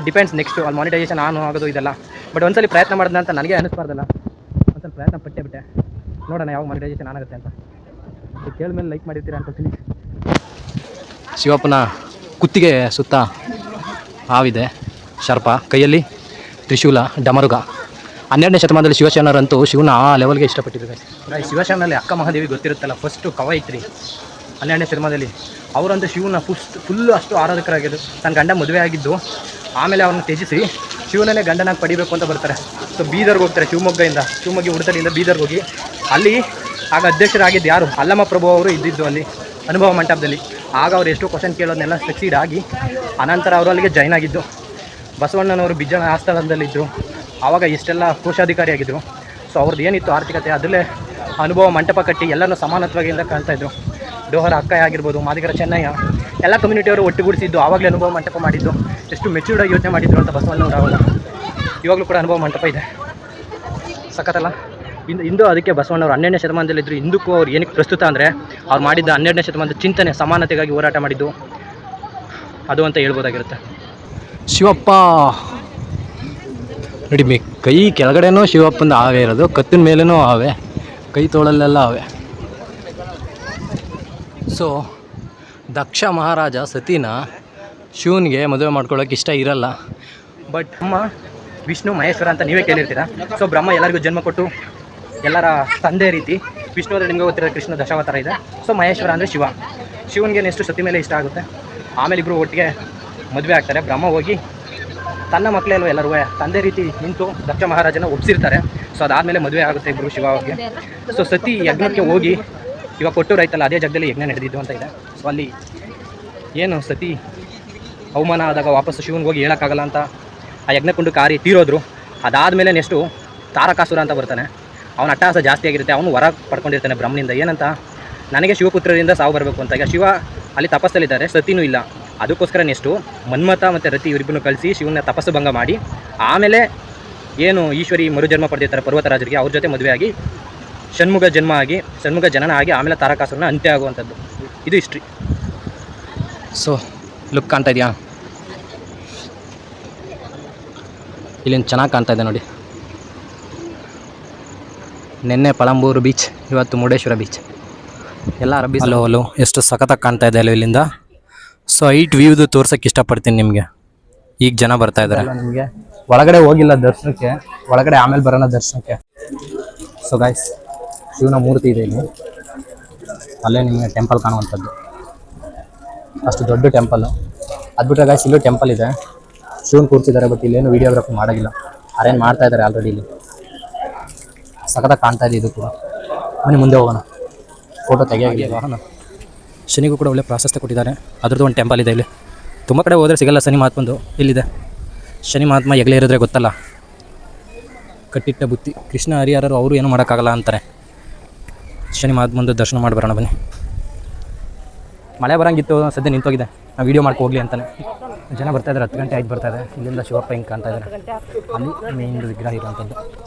ಡಿಪೆಂಡ್ಸ್ ನೆಕ್ಸ್ಟು ಅಲ್ಲಿ ಮಾನಿಟೈಸೇಷನ್ ಆಗೋದು ಇದೆಲ್ಲ. ಬಟ್ ಒಂದ್ಸಲಿ ಪ್ರಯತ್ನ ಮಾಡಿದ ಅಂತ ನನಗೆ ಅನ್ನಿಸ್ಬಾರ್ದಲ್ಲ. ಒಂದ್ಸಲ ಪ್ರಯತ್ನ ಬಿಟ್ಟೆ ನೋಡೋಣ ಯಾವಾಗ ಮಾನಿಟೈಸೇಷನ್ ಆಗುತ್ತೆ ಅಂತ. ಕೇಳಿದ್ಮೇಲೆ ಲೈಕ್ ಮಾಡಿರ್ತೀರಾ ಅನ್ಕೊಳ್ತೀನಿ. ಶಿವಪ್ಪನ ಕುತ್ತಿಗೆ ಸುತ್ತ ಹಾವಿದೆ, ಸರ್ಪ, ಕೈಯಲ್ಲಿ ತ್ರಿಶೂಲ, ಡಮರುಗ. 12ನೇ ಶತಮಾನದಲ್ಲಿ ಶಿವಶರಣರಂತೂ ಶಿವನ ಆ ಲೆವೆಲ್ಗೆ ಇಷ್ಟಪಟ್ಟಿದ್ದಾರೆ. ಶಿವಶರಣರಲ್ಲಿ ಅಕ್ಕ ಮಹಾದೇವಿ ಗೊತ್ತಿರುತ್ತಲ್ಲ, ಫಸ್ಟು ಕವಯಿತ್ರಿ 12ನೇ ಶತಮಾನದಲ್ಲಿ. ಅವರಂತೂ ಶಿವನ ಫುಲ್ಲು ಅಷ್ಟು ಆರಾಧಕರಾಗಿದ್ದು, ತನ್ನ ಗಂಡ ಮದುವೆ ಆಗಿದ್ದು ಆಮೇಲೆ ಅವ್ರನ್ನ ತ್ಯಜಿಸಿ ಶಿವನನ್ನೇ ಗಂಡನಾಗಿ ಪಡಿಬೇಕು ಅಂತ ಬರ್ತಾರೆ. ಸೊ ಬೀದರ್ಗೆ ಹೋಗ್ತಾರೆ, ಶಿವಮೊಗ್ಗ ಉಡುತಲಿಯಿಂದ ಬೀದರ್ಗೆ ಹೋಗಿ ಅಲ್ಲಿ ಆಗ ಅಧ್ಯಕ್ಷರಾಗಿದ್ದು ಯಾರು? ಅಲ್ಲಮ್ಮ ಪ್ರಭು ಅವರು ಇದ್ದಿದ್ದು ಅಲ್ಲಿ ಅನುಭವ ಮಂಟಪದಲ್ಲಿ. ಆಗ ಅವ್ರು ಎಷ್ಟು ಕ್ವಶನ್ ಕೇಳೋದನ್ನೆಲ್ಲ ಸಕ್ಸೀಡ್ ಆಗಿ ಅನಂತರ ಅವರು ಅಲ್ಲಿಗೆ ಜಾಯ್ನ್ ಆಗಿದ್ದು. ಬಸವಣ್ಣನವರು ಬಿಜ್ಜಳ ಆಸ್ಥಾನದಲ್ಲಿದ್ದರು. ಆವಾಗ ಇಷ್ಟೆಲ್ಲ ಕೋಶಾಧಿಕಾರಿಯಾಗಿದ್ದರು. ಸೊ ಅವ್ರದ್ದು ಏನಿತ್ತು ಆರ್ಥಿಕತೆ ಅದರಲ್ಲೇ ಅನುಭವ ಮಂಟಪ ಕಟ್ಟಿ ಎಲ್ಲನೂ ಸಮಾನತ್ವದಿಂದ ಕಾಣ್ತಾಯಿದ್ರು. ಡೋಹರ ಅಕ್ಕಯ್ಯ ಆಗಿರ್ಬೋದು, ಮಾದಿಗರ ಚೆನ್ನಯ್ಯ ಎಲ್ಲ ಕಮ್ಯುನಿಟಿಯವರು ಒಟ್ಟುಗೂಡಿಸಿದ್ದು ಆವಾಗಲೇ ಅನುಭವ ಮಂಟಪ ಮಾಡಿದ್ದು. ಎಷ್ಟು ಮೆಚ್ಯೂರ್ಡಾಗಿ ಯೋಚನೆ ಮಾಡಿದ್ರು ಅಂತ ಬಸವಣ್ಣನವರು ಆವಾಗ. ಇವಾಗಲೂ ಕೂಡ ಅನುಭವ ಮಂಟಪ ಇದೆ, ಸಖತ್ತಲ್ಲ. ಇಂದು ಅದಕ್ಕೆ ಬಸವಣ್ಣವರು 12ನೇ ಶತಮಾನದಲ್ಲಿದ್ದರು. ಇಂದಕ್ಕೂ ಅವ್ರು ಏನಕ್ಕೆ ಪ್ರಸ್ತುತ ಅಂದರೆ ಅವ್ರು ಮಾಡಿದ್ದ 12ನೇ ಶತಮಾನದ ಚಿಂತನೆ, ಸಮಾನತೆಗಾಗಿ ಹೋರಾಟ ಮಾಡಿದ್ದು ಅದು ಅಂತ ಹೇಳ್ಬೋದಾಗಿರುತ್ತೆ. ಶಿವಪ್ಪ ನೋಡಿ, ಕೈ ಕೆಳಗಡೆನೂ ಶಿವಪ್ಪಂದು ಆವೆ ಇರೋದು, ಕತ್ತಿನ ಮೇಲೇನೂ ಆವೆ, ಕೈ ತೋಳಲ್ಲೆಲ್ಲ ಆವೆ. ಸೊ ದಕ್ಷ ಮಹಾರಾಜ ಸತಿನ ಶಿವನಿಗೆ ಮದುವೆ ಮಾಡ್ಕೊಳ್ಳೋಕೆ ಇಷ್ಟ ಇರಲ್ಲ. ಬಟ್ ಬ್ರಹ್ಮ ವಿಷ್ಣು ಮಹೇಶ್ವರ ಅಂತ ನೀವೇ ಕೇಳಿರ್ತೀರ. ಸೊ ಬ್ರಹ್ಮ ಎಲ್ಲರಿಗೂ ಜನ್ಮ ಕೊಟ್ಟು ಎಲ್ಲರ ತಂದೆ ರೀತಿ. ವಿಷ್ಣು ಅಂದರೆ ನಿಮಗೆ ಗೊತ್ತಿರೋ ಕೃಷ್ಣ ದಶಾವತಾರ ಇದೆ. ಸೊ ಮಹೇಶ್ವರ ಅಂದರೆ ಶಿವ. ಶಿವನಿಗೆ ನೆಕ್ಸ್ಟ್ ಸತಿ ಮೇಲೆ ಇಷ್ಟ ಆಗುತ್ತೆ. ಆಮೇಲೆ ಇಬ್ಬರು ಒಟ್ಟಿಗೆ ಮದುವೆ ಆಗ್ತಾರೆ. ಬ್ರಹ್ಮ ಹೋಗಿ ತನ್ನ ಮಕ್ಕಳೆಲ್ಲೂ ಎಲ್ಲರೂ ತಂದೆ ರೀತಿ ನಿಂತು ದಕ್ಷ ಮಹಾರಾಜನ ಒಪ್ಸಿರ್ತಾರೆ. ಸೊ ಅದಾದಮೇಲೆ ಮದುವೆ ಆಗುತ್ತೆ ಇಬ್ಬರು ಶಿವ ಅವ್ರಿಗೆ. ಸೊ ಸತಿ ಯಜ್ಞಕ್ಕೆ ಹೋಗಿ ಇವಾಗ ಕೊಟ್ಟೂರು ಆಯ್ತಲ್ಲ, ಅದೇ ಜಾಗದಲ್ಲಿ ಯಜ್ಞ ನಡೆದಿದ್ದು ಅಂತ ಇದೆ. ಸೊ ಅಲ್ಲಿ ಏನು ಸತಿ ಅವಮಾನ ಆದಾಗ ವಾಪಸ್ಸು ಶಿವನಿಗೆ ಹೋಗಿ ಹೇಳೋಕ್ಕಾಗಲ್ಲ ಅಂತ ಆ ಯಜ್ಞಕುಂಡು ಕಾರಿ ತೀರೋದ್ರು. ಅದಾದಮೇಲೆ ನೆಕ್ಸ್ಟು ತಾರಕಾಸುರ ಅಂತ ಬರ್ತಾನೆ. ಅವನ ಅಟ್ಟಹಾಸ ಜಾಸ್ತಿ ಆಗಿರುತ್ತೆ. ಅವನು ವರ ಪಡ್ಕೊಂಡಿರ್ತಾನೆ ಬ್ರಹ್ಮನಿಂದ, ಏನಂತ ನನಗೆ ಶಿವಪುತ್ರರಿಂದ ಸಾವು ಬರಬೇಕು ಅಂತ. ಈಗ ಶಿವ ಅಲ್ಲಿ ತಪಸ್ಸಲ್ಲಿದ್ದಾರೆ, ಸತಿನೂ ಇಲ್ಲ. ಅದಕ್ಕೋಸ್ಕರ ನೆಕ್ಸ್ಟು ಮನ್ಮಥ ಮತ್ತು ರತಿ ಇವರಿಬ್ಬರನ್ನು ಕಳಿಸಿ ಶಿವನ ತಪಸ್ಸು ಭಂಗ ಮಾಡಿ ಆಮೇಲೆ ಏನು ಈಶ್ವರಿ ಮರುಜನ್ಮ ಪಡೆದಿರ್ತಾರೆ ಪರ್ವತರಾಜರಿಗೆ, ಅವ್ರ ಜೊತೆ ಮದುವೆ ಆಗಿ ಷಣ್ಮುಖ ಜನನ ಆಗಿ ಆಮೇಲೆ ತಾರಕಾಸುರನ ಅಂತ್ಯ ಆಗುವಂಥದ್ದು. ಇದು ಹಿಸ್ಟ್ರಿ. ಸೊ ಲುಕ್ ಕಾಣ್ತಾ ಇದೆಯಾ? ಇಲ್ಲಿಂದ ಚೆನ್ನಾಗಿ ಕಾಣ್ತಾ ಇದೆ ನೋಡಿ. ನಿನ್ನೆ ಪಳಂಬೂರು ಬೀಚ್, ಇವತ್ತು ಮುರುಡೇಶ್ವರ ಬೀಚ್, ಎಲ್ಲ ಅರಬ್ಬಿ. ಅಲ್ಲೋ ಎಷ್ಟು ಸಖತ್ತಾಗಿ ಕಾಣ್ತಾ ಇದೆ ಅಲ್ಲೋ ಇಲ್ಲಿಂದ. ಸೊ ಹೈಟ್ ವ್ಯೂದು ತೋರ್ಸೋಕ್ಕೆ ಇಷ್ಟಪಡ್ತೀನಿ ನಿಮಗೆ. ಈಗ ಜನ ಬರ್ತಾ ಇದ್ದಾರೆ. ನಿಮಗೆ ಒಳಗಡೆ ಹೋಗಿಲ್ಲ ದರ್ಶನಕ್ಕೆ, ಒಳಗಡೆ ಆಮೇಲೆ ಬರೋಣ ದರ್ಶನಕ್ಕೆ. ಸೊ ಗೈಸ್, ಶಿವನ ಮೂರ್ತಿ ಇದೆ ಇಲ್ಲಿ, ಅಲ್ಲೇ ನಿಮಗೆ ಟೆಂಪಲ್ ಕಾಣುವಂಥದ್ದು. ಅಷ್ಟು ದೊಡ್ಡ ಟೆಂಪಲ್ಲು. ಅದು ಬಿಟ್ಟರೆ ಗೈಸ್ ಇಲ್ಲೂ ಟೆಂಪಲ್ ಇದೆ, ಶಿವನ್ ಕೂರ್ಸಿದ್ದಾರೆ. ಬಟ್ ಇಲ್ಲೇನು ವೀಡಿಯೋಗ್ರಫಿ ಮಾಡೋಗಿಲ್ಲ, ಅರೇಂಜ್ ಮಾಡ್ತಾ ಇದ್ದಾರೆ ಆಲ್ರೆಡಿ. ಇಲ್ಲಿ ಸಖತ್ತಾಗಿ ಕಾಣ್ತಾ ಇದೆ ಇದು ಕೂಡ. ಬನ್ನಿ ಮುಂದೆ ಹೋಗೋಣ, ಫೋಟೋ ತೆಗಿಯಾಗಿದೆ. ವಾಹನ ಶನಿಗೂ ಕೂಡ ಒಳ್ಳೆ ಪ್ರಾಶಸ್ತ್ಯ ಕೊಟ್ಟಿದ್ದಾರೆ. ಅದ್ರದ್ದು ಒಂದು ಟೆಂಪಲ್ ಇದೆ ಇಲ್ಲಿ. ತುಂಬ ಕಡೆ ಹೋದರೆ ಸಿಗಲ್ಲ ಶನಿ ಮಹಾತ್ಮಂದು, ಇಲ್ಲಿದೆ. ಶನಿ ಮಹಾತ್ಮ ಹೆಗಲೇ ಇರಿದ್ರೆ ಗೊತ್ತಲ್ಲ, ಕಟ್ಟಿಟ್ಟ ಬುತ್ತಿ. ಕೃಷ್ಣ ಹರಿಹರರು ಅವರು ಏನೂ ಮಾಡೋಕ್ಕಾಗಲ್ಲ ಅಂತಾರೆ. ಶನಿ ಮಹಾತ್ಮಂದು ದರ್ಶನ ಮಾಡಿ ಬರೋಣ ಬನ್ನಿ. ಮಳೆ ಬರೋಂಗಿತ್ತು, ಸದ್ಯ ನಿಂತೋಗಿದೆ. ನಾವು ವೀಡಿಯೋ ಮಾಡ್ಕೊ ಹೋಗಲಿ ಅಂತಾನೆ ಜನ ಬರ್ತಾಯಿದ್ದಾರೆ. 10 ಗಂಟೆ ಆಯ್ತು ಬರ್ತಾಯಿದೆ. ಇಲ್ಲಿಂದ ಶಿವಪ್ಪ ಹಿಂಗೆ ಕಾಣ್ತಾ ಇದ್ದಾರೆ, ಅಲ್ಲಿ ಮೇನ್ ವಿಗ್ರಹ ಇರುವಂಥದ್ದು.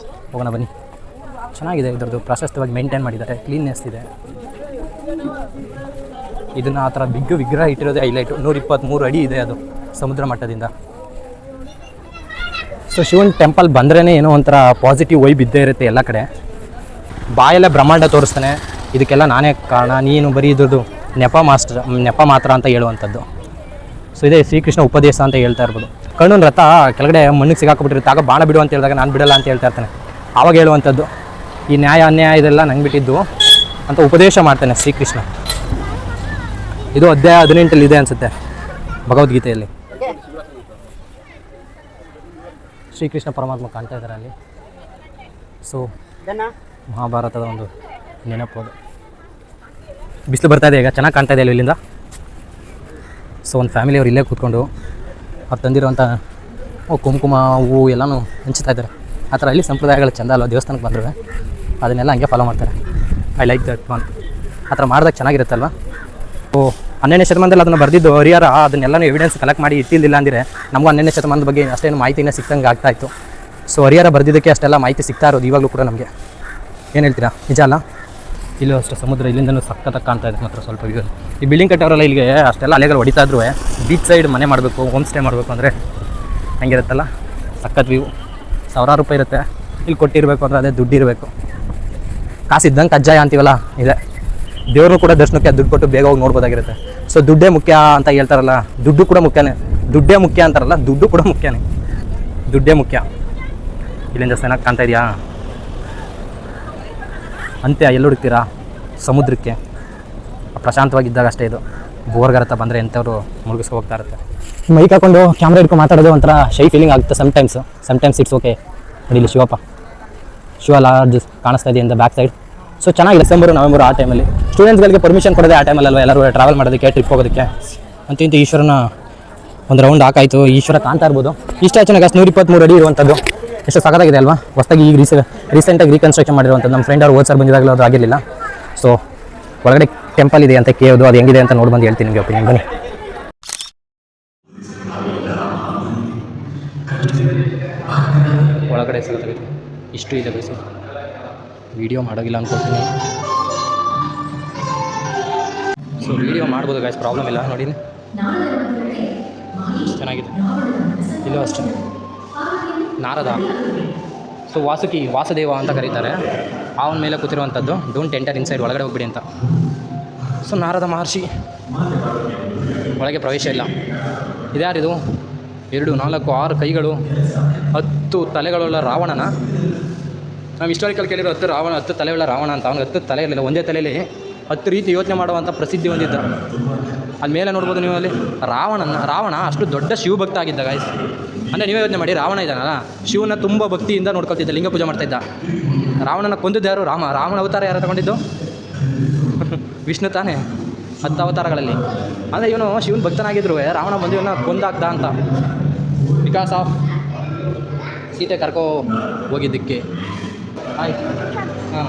ಹೋಗೋಣ ಬನ್ನಿ. ಚೆನ್ನಾಗಿದೆ, ಇದ್ರದ್ದು ಪ್ರಾಶಸ್ತ್ಯವಾಗಿ ಮೇಂಟೈನ್ ಮಾಡಿದ್ದಾರೆ, ಕ್ಲೀನ್ನೆಸ್ ಇದೆ. ಇದನ್ನು ಆ ಥರ ಬಿಗ್ ವಿಗ್ರಹ ಇಟ್ಟಿರೋದೇ ಹೈಲೈಟು. 123 ಅಡಿ ಇದೆ ಅದು ಸಮುದ್ರ ಮಟ್ಟದಿಂದ. ಸೊ ಶಿವನ್ ಟೆಂಪಲ್ ಬಂದ್ರೇ ಏನೋ ಒಂಥರ ಪಾಸಿಟಿವ್ ವೈಬ್ ಇದ್ದೇ ಇರುತ್ತೆ ಎಲ್ಲ ಕಡೆ. ಬಾಯಲ್ಲೇ ಬ್ರಹ್ಮಾಂಡ ತೋರಿಸ್ತಾನೆ. ಇದಕ್ಕೆಲ್ಲ ನಾನೇ ಕಾರಣ, ನೀನು ಬರೀ ಇದ್ರದ್ದು ನೆಪ ಮಾತ್ರ ಅಂತ ಹೇಳುವಂಥದ್ದು. ಸೊ ಇದೇ ಶ್ರೀಕೃಷ್ಣ ಉಪದೇಶ ಅಂತ ಹೇಳ್ತಾ ಇರ್ಬೋದು. ಕಣ್ಣನ ರಥ ಕೆಳಗಡೆ ಮಣ್ಣಿಗೆ ಸಿಗಾಕೊಬಿಟ್ಟಿರುತ್ತೆ. ಆಗ ಬಾಣ ಬಿಡು ಅಂತ ಹೇಳಿದಾಗ ನಾನು ಬಿಡಲ್ಲ ಅಂತ ಹೇಳ್ತಾ ಇರ್ತಾನೆ. ಆವಾಗ ಹೇಳುವಂಥದ್ದು ಈ ನ್ಯಾಯ ಅನ್ಯಾಯ ಇದೆಲ್ಲ ನಂಗೆ ಬಿಟ್ಟಿದ್ದು ಅಂತ ಉಪದೇಶ ಮಾಡ್ತಾನೆ ಶ್ರೀಕೃಷ್ಣ. ಇದು ಅಧ್ಯಾಯ 18 ಇದೆ ಅನಿಸುತ್ತೆ ಭಗವದ್ಗೀತೆಯಲ್ಲಿ. ಶ್ರೀಕೃಷ್ಣ ಪರಮಾತ್ಮ ಕಾಣ್ತಾ ಇದ್ದಾರೆ ಅಲ್ಲಿ. ಸೊ ಮಹಾಭಾರತದ ಒಂದು ನೆನಪು ಅದು. ಬಿಸಿಲು ಬರ್ತಾ ಇದೆ ಈಗ, ಚೆನ್ನಾಗಿ ಕಾಣ್ತಾ ಇದೆ ಇಲ್ಲಿಂದ. ಸೊ ಒಂದು ಫ್ಯಾಮಿಲಿಯವ್ರು ಇಲ್ಲೇ ಕೂತ್ಕೊಂಡು ಅವ್ರು ತಂದಿರೋಂಥ ಕುಂಕುಮ ಹೂವು ಎಲ್ಲನೂ ಹಂಚ್ತಾ ಇದ್ದಾರೆ. ಆ ಥರ ಇಲ್ಲಿ ಸಂಪ್ರದಾಯಗಳು ಚೆಂದ ಅಲ್ವ, ದೇವಸ್ಥಾನಕ್ಕೆ ಬಂದರೆ ಅದನ್ನೆಲ್ಲ ಹಂಗೆ ಫಾಲೋ ಮಾಡ್ತಾರೆ. I like that one. ಆ ಥರ ಮಾಡಿದಾಗ ಚೆನ್ನಾಗಿರುತ್ತಲ್ವ. ಓ 12ನೇ ಶತಮಾನದಲ್ಲಿ ಅದನ್ನು ಬರೆದಿದ್ದು ಹರಿಹರ. ಅದನ್ನೆಲ್ಲನೂ ಎವಿಡೆನ್ಸ್ ಕಲೆಕ್ಟ್ ಮಾಡಿ ಇಟ್ಟಿಲ್ಲ ಅಂದರೆ ನಮಗೂ 12ನೇ ಶತಮಾನದ ಬಗ್ಗೆ ಅಷ್ಟೇನು ಮಾಹಿತಿನ ಸಿಕ್ತಂಗೆ ಆಗ್ತಾಯಿತ್ತು. ಸೊ ಹರಿಹರ ಬರೆದಿದ್ದಕ್ಕೆ ಅಷ್ಟೆಲ್ಲ ಮಾಹಿತಿ ಸಿಗ್ತಾ ಇರೋದು ಇವಾಗಲೂ ಕೂಡ ನಮಗೆ. ಏನು ಹೇಳ್ತೀರಾ, ನಿಜ ಅಲ್ಲ? ಇಲ್ಲೂ ಅಷ್ಟು ಸಮುದ್ರ ಇಲ್ಲಿಂದನೂ ಸಖತ್ತಾಗಿ ಕಾಣ್ತಾ ಇದೆ ಮಾತ್ರ. ಸ್ವಲ್ಪ ವ್ಯೂ ಈ ಬಿಲ್ಡಿಂಗ್ ಕಟ್ಟೋರಲ್ಲ, ಇಲ್ಲಿಗೆ ಅಷ್ಟೆಲ್ಲ ಅಲೆಗಳು ಹೊಡಿತಾ ಇದ್ರು ಬೀಚ್ ಸೈಡ್ ಮನೆ ಮಾಡಬೇಕು, ಹೋಮ್ ಸ್ಟೇ ಮಾಡಬೇಕು ಅಂದರೆ ಹಂಗಿರುತ್ತಲ್ಲ, ಸಖತ್ ವ್ಯೂ. 1000 ರೂಪಾಯಿ ಇರುತ್ತೆ. ಇಲ್ಲಿ ಕೊಟ್ಟಿರಬೇಕು ಅಂದರೆ ಅದೇ ದುಡ್ಡು ಇರಬೇಕು. ಕಾಸು ಇದ್ದಂಗೆ ಕಜ್ಜಾಯ ಅಂತೀವಲ್ಲ, ಇದೆ. ದೇವ್ರನ್ನೂ ಕೂಡ ದರ್ಶನಕ್ಕೆ ದುಡ್ಡು ಕೊಟ್ಟು ಬೇಗ ಹೋಗಿ ನೋಡ್ಬೋದಾಗಿರುತ್ತೆ. ಸೊ ದುಡ್ಡೇ ಮುಖ್ಯ ಅಂತ ಹೇಳ್ತಾರಲ್ಲ, ದುಡ್ಡು ಕೂಡ ಮುಖ್ಯನೇ. ದುಡ್ಡೇ ಮುಖ್ಯ ಅಂತಾರಲ್ಲ, ದುಡ್ಡು ಕೂಡ ಮುಖ್ಯನೇ. ದುಡ್ಡೇ ಮುಖ್ಯ. ಇಲ್ಲಿಂದ ಚೆನ್ನಾಗಿ ಕಾಣ್ತಾ ಇದೆಯಾ? ಅಂತ್ಯ ಎಲ್ಲಿ ಹುಡುಕ್ತೀರಾ? ಸಮುದ್ರಕ್ಕೆ. ಪ್ರಶಾಂತವಾಗಿದ್ದಾಗ ಅಷ್ಟೇ ಇದು. ಬೋರ್ಗರತ ಬಂದರೆ ಎಂಥವ್ರು ಮುಳುಗಿಸ್ಕೊ ಹೋಗ್ತಾ ಇರುತ್ತೆ. ಮೈಕ್ ಹಾಕೊಂಡು ಕ್ಯಾಮ್ರಾ ಹಿಡ್ಕೊಂಡು ಮಾತಾಡೋದು ಒಂಥರ ಶೈ ಫೀಲಿಂಗ್ ಆಗುತ್ತೆ ಸಮ್ಟೈಮ್ಸ್ ಇಟ್ಸ್ ಓಕೆ. ನೋಡಿ ಇಲ್ಲಿ ಶಿವಪ್ಪ, ಶಿವ ಲಾರ್ಜ್ ಕಾಣಿಸ್ತಾ ಇದೆ ಇಂದ ಬ್ಯಾಕ್ ಸೈಡ್. ಸೊ ಚೆನ್ನಾಗಿದೆ ಡಿಸೆಂಬರು ನವೆಂಬರ್ ಆ ಟೈಮಲ್ಲಿ ಸ್ಟೂಡೆಂಟ್ಸ್ಗಳಿಗೆ ಪರ್ಮಿಷನ್ ಕೊಡೋದೇ ಆ ಟೈಮಲ್ಲಿ ಅಲ್ವಾ ಎಲ್ಲರೂ ಟ್ರಾವೆಲ್ ಮಾಡೋದಕ್ಕೆ ಟ್ರಿಪ್ ಹೋಗೋದಕ್ಕೆ ಅಂತ ಈಶ್ವರನ ಒಂದು ರೌಂಡ್ ಹಾಕಾಯಿತು. ಈಶ್ವರ ಕಾಣ್ತಾ ಇರ್ಬೋದು. ಇಷ್ಟ ಚೆನ್ನಾಗಿ 123 ಅಡಿ ಇರುವಂಥದ್ದು ಎಷ್ಟು ಸಖತ್ತಾಗಿದೆ ಅಲ್ವಾ. ಹೊಸದಾಗಿ ಈಗ ರೀಸೆಂಟಾಗಿ ರೀಕನ್ಸ್ಟ್ರಕ್ಷನ್ ಮಾಡಿರುವಂಥದ್ದು. ನಮ್ಮ ಫ್ರೆಂಡ್ ಅವ್ರು ಓದ್ಸರ್ ಬಂದಿದ್ದಾಗಲೂ ಅದು ಆಗಿರಲಿಲ್ಲ. ಸೊ ಒಳಗಡೆ ಟೆಂಪಲ್ ಇದೆ ಅಂತ ಕೇಳೋದು, ಅದು ಹೆಂಗಿದೆ ಅಂತ ನೋಡಿ ಬಂದು ಹೇಳ್ತೀನಿ ನಿಮಗೆ ಒಪಿನಿಯನ್. ಬನ್ನಿ. ಒಳಗಡೆ ಸಖತ್ತಾಗಿದೆ. ಇಷ್ಟು ಇದೆ ಬಯಸಿ ವಿಡಿಯೋ ಮಾಡೋಗಿಲ್ಲ ಅಂದ್ಕೊಳ್ತೀನಿ. ಸೊ ವಿಡಿಯೋ ಮಾಡ್ಬೋದು ಗಾಯ್ಸ್, ಪ್ರಾಬ್ಲಮ್ ಇಲ್ಲ. ನೋಡಿ ಚೆನ್ನಾಗಿದೆ. ಇಲ್ಲೂ ಅಷ್ಟೇ ನಾರದ. ಸೊ ವಾಸುದೇವ ಅಂತ ಕರೀತಾರೆ. ಅವನ ಮೇಲೆ ಕೂತಿರುವಂಥದ್ದು. ಡೋಂಟ್ ಎಂಟರ್ ಇನ್ಸೈಡ್, ಒಳಗಡೆ ಹೋಗ್ಬಿಡಿ ಅಂತ. ಸೊ ನಾರದ ಮಹರ್ಷಿ ಒಳಗೆ ಪ್ರವೇಶ ಇಲ್ಲ. ಇದ್ಯಾರಿದು? 2, 4, 6 ಕೈಗಳು, 10 ತಲೆಗಳುಳ್ಳ ರಾವಣನ. ನಾವು ಹಿಸ್ಟಾರಿಕಲ್ ಕೇಳಿರೋ 10 ತಲೆಯುಳ್ಳ ರಾವಣ ಅಂತ. ಅವ್ನಿಗೆ 10 ತಲೆ ಇರಲಿಲ್ಲ, ಒಂದೇ ತಲೆಯಲ್ಲಿ 10 ರೀತಿ ಯೋಚನೆ ಮಾಡುವಂಥ ಪ್ರಸಿದ್ಧಿ ಹೊಂದಿದ್ದ. ಅಲ್ಲಿ ಮೇಲೆ ನೋಡ್ಬೋದು ನೀವು, ಅಲ್ಲಿ ರಾವಣ ಅಷ್ಟು ದೊಡ್ಡ ಶಿವಭಕ್ತ ಆಗಿದ್ದ ಗಾಯ್ಸ್. ಅಂದರೆ ನೀವೇ ಯೋಚನೆ ಮಾಡಿ, ರಾವಣ ಇದ್ದಾನಲ್ಲ, ಶಿವನ ತುಂಬ ಭಕ್ತಿಯಿಂದ ನೋಡ್ಕೊಳ್ತಿದ್ದ, ಲಿಂಗ ಪೂಜೆ ಮಾಡ್ತಾಯಿದ್ದ. ರಾವಣನ ಕೊಂದಿದ್ದು ಯಾರು? ರಾಮನ ಅವತಾರ ಯಾರು ತಗೊಂಡಿದ್ದು? ವಿಷ್ಣು ತಾನೇ 10 ಅವತಾರಗಳಲ್ಲಿ. ಅಂದರೆ ಇವನು ಶಿವನ ಭಕ್ತನಾಗಿದ್ರು ರಾವಣ ಬಂದು ಇವನ್ನ ಕೊಂದಾಗ್ದ ಅಂತ. ಬಿಕಾಸ್ ಆಫ್ ಸೀತೆ ಕರ್ಕೋ ಹೋಗಿದ್ದಕ್ಕೆ. ಆಯ್ತು. ಹಾಂ,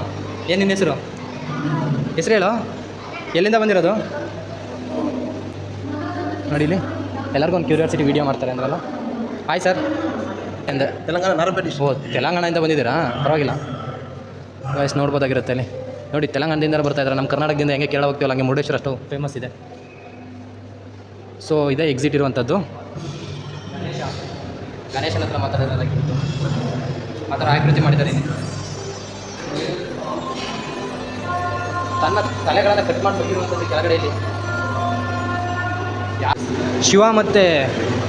ಏನು ನಿನ್ನ ಹೆಸರು ಹೇಳು? ಎಲ್ಲಿಂದ ಬಂದಿರೋದು? ನೋಡಿಲಿ, ಎಲ್ಲರಿಗೂ ಒಂದು ಕ್ಯೂರಿಯಾಸಿಟಿ ವೀಡಿಯೋ ಮಾಡ್ತಾರೆ ಅಂದ್ರಲ್ಲ. ಹಾಯ್ ಸರ್, ಎಂದ ತೆಲಂಗಾಣ ನಾರಪೇಟೆ. ತೆಲಂಗಾಣದಿಂದ ಬಂದಿದ್ದೀರಾ? ಪರವಾಗಿಲ್ಲ ವಾಯ್ಸ್ ನೋಡ್ಬೋದಾಗಿರುತ್ತೆ ಅಲ್ಲಿ. ನೋಡಿ, ತೆಲಂಗಾಣದಿಂದ ಬರ್ತಾಯಿದ್ದಾರೆ. ನಮ್ಮ ಕರ್ನಾಟಕದಿಂದ ಹೆಂಗೆ ಕೇರಳ ಹೋಗ್ತೀವಲ್ಲ, ಹಂಗೆ ಮುರುಡೇಶ್ವರ ಅಷ್ಟು ಫೇಮಸ್ ಇದೆ. ಸೊ ಇದೇ ಎಕ್ಸಿಟ್ ಇರುವಂಥದ್ದು. ಗಣೇಶನ ಹತ್ರ ಮಾತಾಡೋದಾಗಿತ್ತು, ಆ ಥರ ಆಕೃತಿ ಮಾಡಿದ್ದಾರೆ. ತನ್ನ ತಲೆಗಳನ್ನು ಕಟ್ ಮಾಡಿಬಿಟ್ಟಿರುವಂಥದ್ದು ಕೆಳಗಡೆಯಲ್ಲಿ. ಶಿವ ಮತ್ತು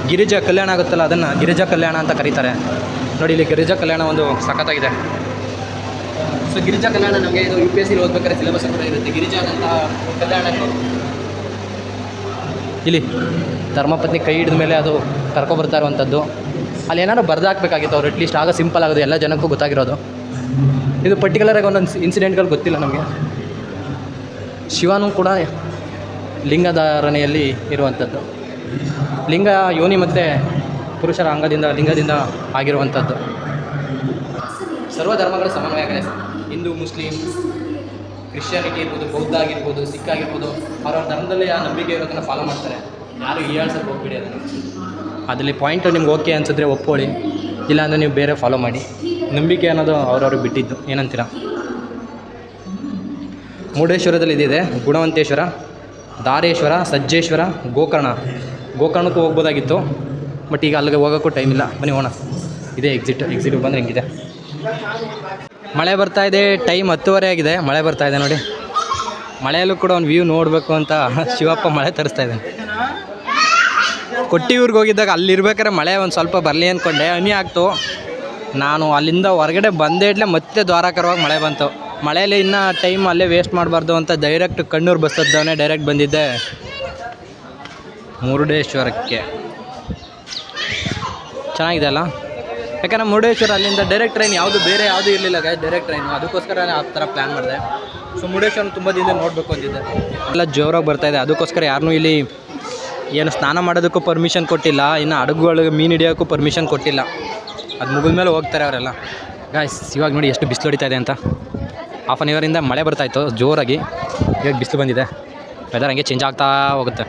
ಗಿರಿಜಾ ಕಲ್ಯಾಣ ಆಗುತ್ತಲ್ಲ, ಅದನ್ನು ಗಿರಿಜಾ ಕಲ್ಯಾಣ ಅಂತ ಕರೀತಾರೆ. ನೋಡಿ, ಇಲ್ಲಿ ಗಿರಿಜಾ ಕಲ್ಯಾಣ ಒಂದು ಸಖತ್ತಾಗಿದೆ. ಸೊ ಗಿರಿಜಾ ಕಲ್ಯಾಣ ನಮಗೆ ಇದು UPSC ಓದ್ಬೇಕಾದ್ರೆ ಸಿಲೆಬಸ್ ಕೂಡ ಇರುತ್ತೆ. ಗಿರಿಜಾ ಅಂತ ಕಲ್ಯಾಣಕ್ಕೆ ಇಲ್ಲಿ ಧರ್ಮಪತ್ನಿ ಕೈ ಹಿಡಿದ ಮೇಲೆ ಅದು ಕರ್ಕೊಬರ್ತಾ ಇರುವಂಥದ್ದು. ಅಲ್ಲಿ ಏನಾದ್ರು ಬರ್ದಾಕಬೇಕಾಗಿತ್ತು ಅವ್ರು, ಅಟ್ಲೀಸ್ಟ್ ಆಗ ಸಿಂಪಲ್ ಆಗೋದು, ಎಲ್ಲ ಜನಕ್ಕೂ ಗೊತ್ತಾಗಿರೋದು. ಇದು ಪರ್ಟಿಕ್ಯುಲರಾಗಿ ಒಂದೊಂದು ಇನ್ಸಿಡೆಂಟ್ಗಳು ಗೊತ್ತಿಲ್ಲ ನಮಗೆ. ಶಿವನೂ ಕೂಡ ಲಿಂಗಧಾರಣೆಯಲ್ಲಿ ಇರುವಂಥದ್ದು. ಲಿಂಗ ಯೋನಿ ಮತ್ತು ಪುರುಷರ ಲಿಂಗದಿಂದ ಆಗಿರುವಂಥದ್ದು. ಸರ್ವಧರ್ಮಗಳ ಸಮನ್ವಯ. ಹಿಂದೂ, ಮುಸ್ಲಿಂ, ಕ್ರಿಶ್ಚಿಯಾನಿಟಿ ಇರ್ಬೋದು, ಬೌದ್ಧ ಆಗಿರ್ಬೋದು, ಸಿಖ್ ಆಗಿರ್ಬೋದು, ಅವ್ರವ್ರ ಧರ್ಮದಲ್ಲಿ ಆ ನಂಬಿಕೆ ಇರೋದನ್ನು ಫಾಲೋ ಮಾಡ್ತಾರೆ. ಯಾರು ಹೀಯಾಳ್ಸಕ್ಕೆ ಹೋಗ್ಬಿಡಿ ಅದನ್ನು. ಅದರಲ್ಲಿ ಪಾಯಿಂಟು ನಿಮ್ಗೆ ಓಕೆ ಅನಿಸಿದ್ರೆ ಒಪ್ಕೊಳ್ಳಿ, ಇಲ್ಲಾಂದರೆ ನೀವು ಬೇರೆ ಫಾಲೋ ಮಾಡಿ. ನಂಬಿಕೆ ಅನ್ನೋದು ಅವ್ರವ್ರಿಗೆ ಬಿಟ್ಟಿದ್ದು. ಏನಂತೀರ? ಮುರುಡೇಶ್ವರದಲ್ಲಿ ಇದಿದೆ ಗುಣವಂತೇಶ್ವರ, ದಾರೇಶ್ವರ, ಸಜ್ಜೇಶ್ವರ, ಗೋಕರ್ಣಕ್ಕೂ ಹೋಗ್ಬೋದಾಗಿತ್ತು, ಬಟ್ ಈಗ ಅಲ್ಲಿಗೆ ಹೋಗೋಕ್ಕೂ ಟೈಮ್ ಇಲ್ಲ. ಬನ್ನಿ ಹೋಗೋಣ. ಇದೇ ಎಕ್ಸಿಟ್ ಬಂದರೆ ಹೆಂಗಿದೆ. ಮಳೆ ಬರ್ತಾ ಇದೆ, ಟೈಮ್ 10:30 ಆಗಿದೆ. ಮಳೆ ಬರ್ತಾ ಇದೆ ನೋಡಿ. ಮಳೆಯಲ್ಲೂ ಕೂಡ ಒಂದು ವ್ಯೂ ನೋಡಬೇಕು ಅಂತ ಶಿವಪ್ಪ ಮಳೆ ತರಿಸ್ತಾ ಇದ್ದಾನೆ. ಕೊಟ್ಟಿಯೂರ್ಗೆ ಹೋಗಿದ್ದಾಗ ಅಲ್ಲಿರ್ಬೇಕಾದ್ರೆ ಮಳೆ ಒಂದು ಸ್ವಲ್ಪ ಬರಲಿ ಅಂದ್ಕೊಂಡೆ, ಹನಿ ಆಗ್ತು. ನಾನು ಅಲ್ಲಿಂದ ಹೊರಗಡೆ ಬಂದೇ ಇಡ್ಲೆ ಮತ್ತೆ ದ್ವಾರಕರವಾಗಿ ಮಳೆ ಬಂತು. ಮಳೆಯಲ್ಲಿ ಇನ್ನೂ ಟೈಮ್ ಅಲ್ಲೇ ವೇಸ್ಟ್ ಮಾಡಬಾರ್ದು ಅಂತ ಡೈರೆಕ್ಟ್ ಕಣ್ಣೂರು ಬಸ್ ಹತ್ತವನೇ ಡೈರೆಕ್ಟ್ ಬಂದಿದ್ದೆ ಮುರುಡೇಶ್ವರಕ್ಕೆ. ಚೆನ್ನಾಗಿದೆ ಅಲ್ಲ? ಯಾಕಂದರೆ ಮುರುಡೇಶ್ವರ ಅಲ್ಲಿಂದ ಡೈರೆಕ್ಟ್ ಟ್ರೈನ್ ಬೇರೆ ಯಾವುದು ಇರಲಿಲ್ಲ ಗಾಯ್ಸ್, ಡೈರೆಕ್ಟ್ ಟ್ರೈನು. ಅದಕ್ಕೋಸ್ಕರ ಆ ಥರ ಪ್ಲ್ಯಾನ್ ಮಾಡಿದೆ. ಸೊ ಮುರುಡೇಶ್ವರ ತುಂಬ ದಿನ ನೋಡಬೇಕು ಅಂತಿದ್ದೆ. ಎಲ್ಲ ಜೋರಾಗಿ ಬರ್ತಾಯಿದೆ. ಅದಕ್ಕೋಸ್ಕರ ಯಾರನ್ನೂ ಇಲ್ಲಿ ಏನು ಸ್ನಾನ ಮಾಡೋದಕ್ಕೂ ಪರ್ಮಿಷನ್ ಕೊಟ್ಟಿಲ್ಲ, ಇನ್ನು ಹಡಗುಗಳಿಗೆ ಮೀನು ಹಿಡಿಯೋಕ್ಕೂ ಪರ್ಮಿಷನ್ ಕೊಟ್ಟಿಲ್ಲ. ಅದು ಮುಗಿದ ಮೇಲೆ ಹೋಗ್ತಾರೆ ಅವರೆಲ್ಲ. ಗಾಯ್ಸ್ ಇವಾಗ ನೋಡಿ ಎಷ್ಟು ಬಿಸಿಲು ಹೊಡಿತಾ ಇದೆ ಅಂತ. ಹಾಫ್ ಆನ್ ಅವರಿಂದ ಮಳೆ ಬರ್ತಾಯಿತ್ತು ಜೋರಾಗಿ, ಇವಾಗ ಬಿಸಿಲು ಬಂದಿದೆ. ವೆದರ್ ಹಂಗೆ ಚೇಂಜ್ ಆಗ್ತಾ ಹೋಗುತ್ತೆ.